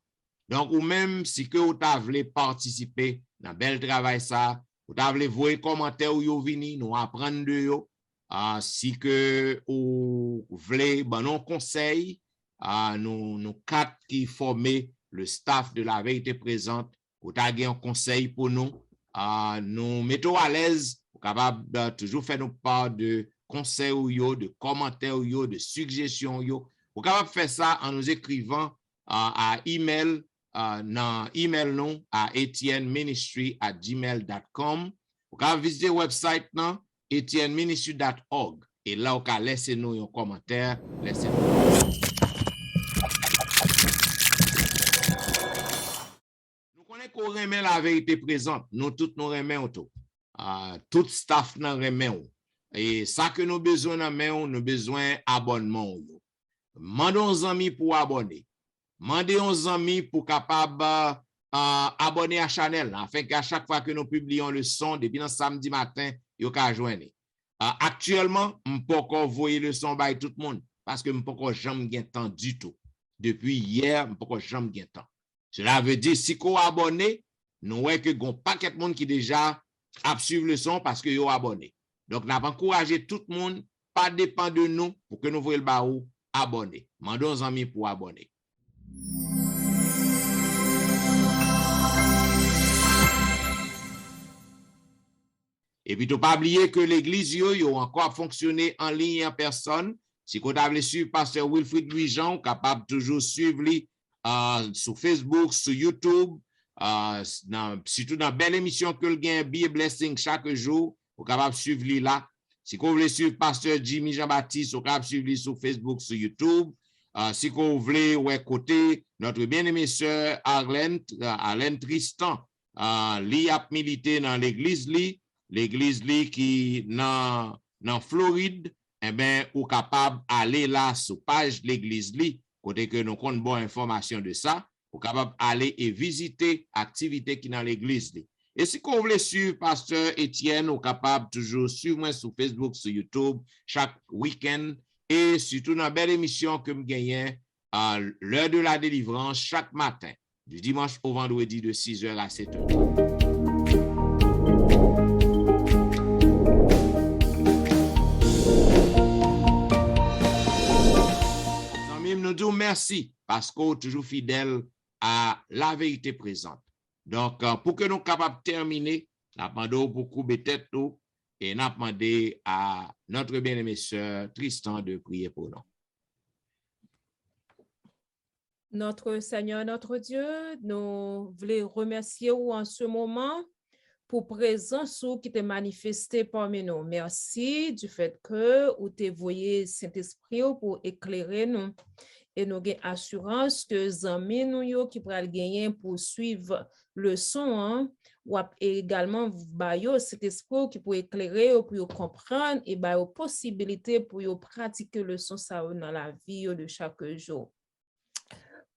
Donc, ou même si que vous voulez participer dans bel travail ça, vous voulez voir commentaire ou vous venez, nous apprendre de yo. Si que vous voulez nos conseils, nous 4 qui formons le staff de la vérité présente, vous avez un conseil pour nous, nous mettons à l'aise, vous capable de toujours faire nos part de conseils ou de commentaires ou de suggestions. Vous capable faire ça en nous écrivant à email, dans email non à etienneministry@gmail.com. Vous pouvez visiter le website non etienneministry.org et là vous pouvez laisser nous un commentaire, laissez nous. Nous connaissons qu'on remet la vérité présente, nous tous nous remet tout staff nous remet et ça que nous besoin nous besoin abonnement. Mandons aux amis pour abonner. Mandez aux amis pour capable abonner à la chaîne afin qu'à chaque fois que nous publions le son depuis le samedi matin, vous pouvez joindre. Actuellement, je ne peux pas encore envoyer le son by tout le monde parce que je ne peux pas jamais gagner temps du tout. Depuis hier, je ne peux pas jamais gagner temps. Cela veut dire si vous abonnez, nous voyons que un paquet de monde qui déjà a suivi le son parce que vous abonné. Donc, nous avons encouragé tout le monde, pas dépend de nous pour que nous voyons le barreau abonner. Mandons aux amis pour abonner. Et puis, ne pas oublier que l'église a encore fonctionné en ligne en personne. Si vous avez suivi Pasteur Wilfrid Louis-Jean, capable de toujours suivre sur Facebook, sur YouTube, surtout dans la belle émission que le gain Be Blessing chaque jour, vous êtes capable de suivre là. Si vous voulez suivre Pasteur Jimmy Jean-Baptiste, vous êtes capable de suivre sur Facebook, sur YouTube. Si vous voulez écouter notre bien-aimée sœur Arlène Tristan, li a milité dans l'église qui dans Floride, eh bien, ou capable d'aller là sur page de l'église côté que nous avons bonne information de ça, ou capable d'aller et visiter activité qui dans l'église Et si vous voulez suivre Pasteur Etienne, ou capable toujours suivre moi sur Facebook, sur YouTube chaque week-end. Et surtout dans la belle émission que je gagne à l'heure de la délivrance chaque matin, du dimanche au vendredi de 6h à 7h. Nous disons merci parce qu'on est toujours fidèle à la vérité présente. Donc, pour que nous soyons capables de terminer, nous demandons pour couper tête et nous demandons à notre bien-aimé sœur Tristan de prier pour nous. Notre Seigneur, notre Dieu, nous voulons remercier vous en ce moment pour présence qui t'est manifesté parmi nous. Merci du fait que vous t'avez voyé Saint-Esprit pour éclairer nous. Et nous avons assurance que les amis nous qui pourraient gagner pour suivre le son, ou également cet esprit qui peut éclairer pour comprendre et aux possibilités pour pratiquer le son dans la vie de chaque jour.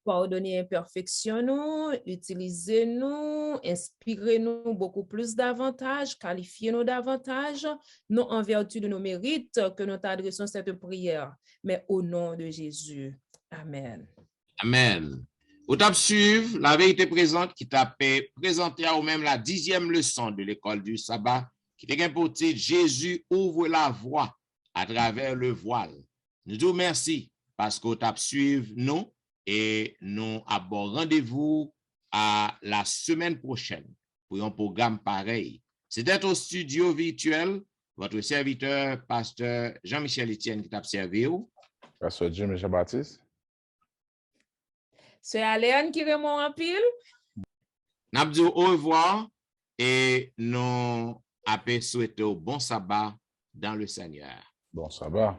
Pardonnez imperfection nous, utilisez-nous, inspirez-nous beaucoup plus davantage, qualifiez-nous davantage, non en vertu de nos mérites que nous t'adressons cette prière, mais au nom de Jésus. Amen. Amen. Vous t'avez suivi la vérité présente qui t'a présenté à vous-même la 10e leçon de l'école du sabbat qui t'a pour titre Jésus ouvre la voie à travers le voile. Nous disons merci parce que vous t'avez suivi nous et nous avons rendez-vous à la semaine prochaine pour un programme pareil. C'était au studio virtuel, votre serviteur, pasteur Jean-Michel Etienne qui t'a servi. Pasteur Jimmy Jean-Baptiste. C'est Aléane qui remonte en pile. Nous disons au revoir et nous souhaitons bon sabbat dans le Seigneur. Bon sabbat.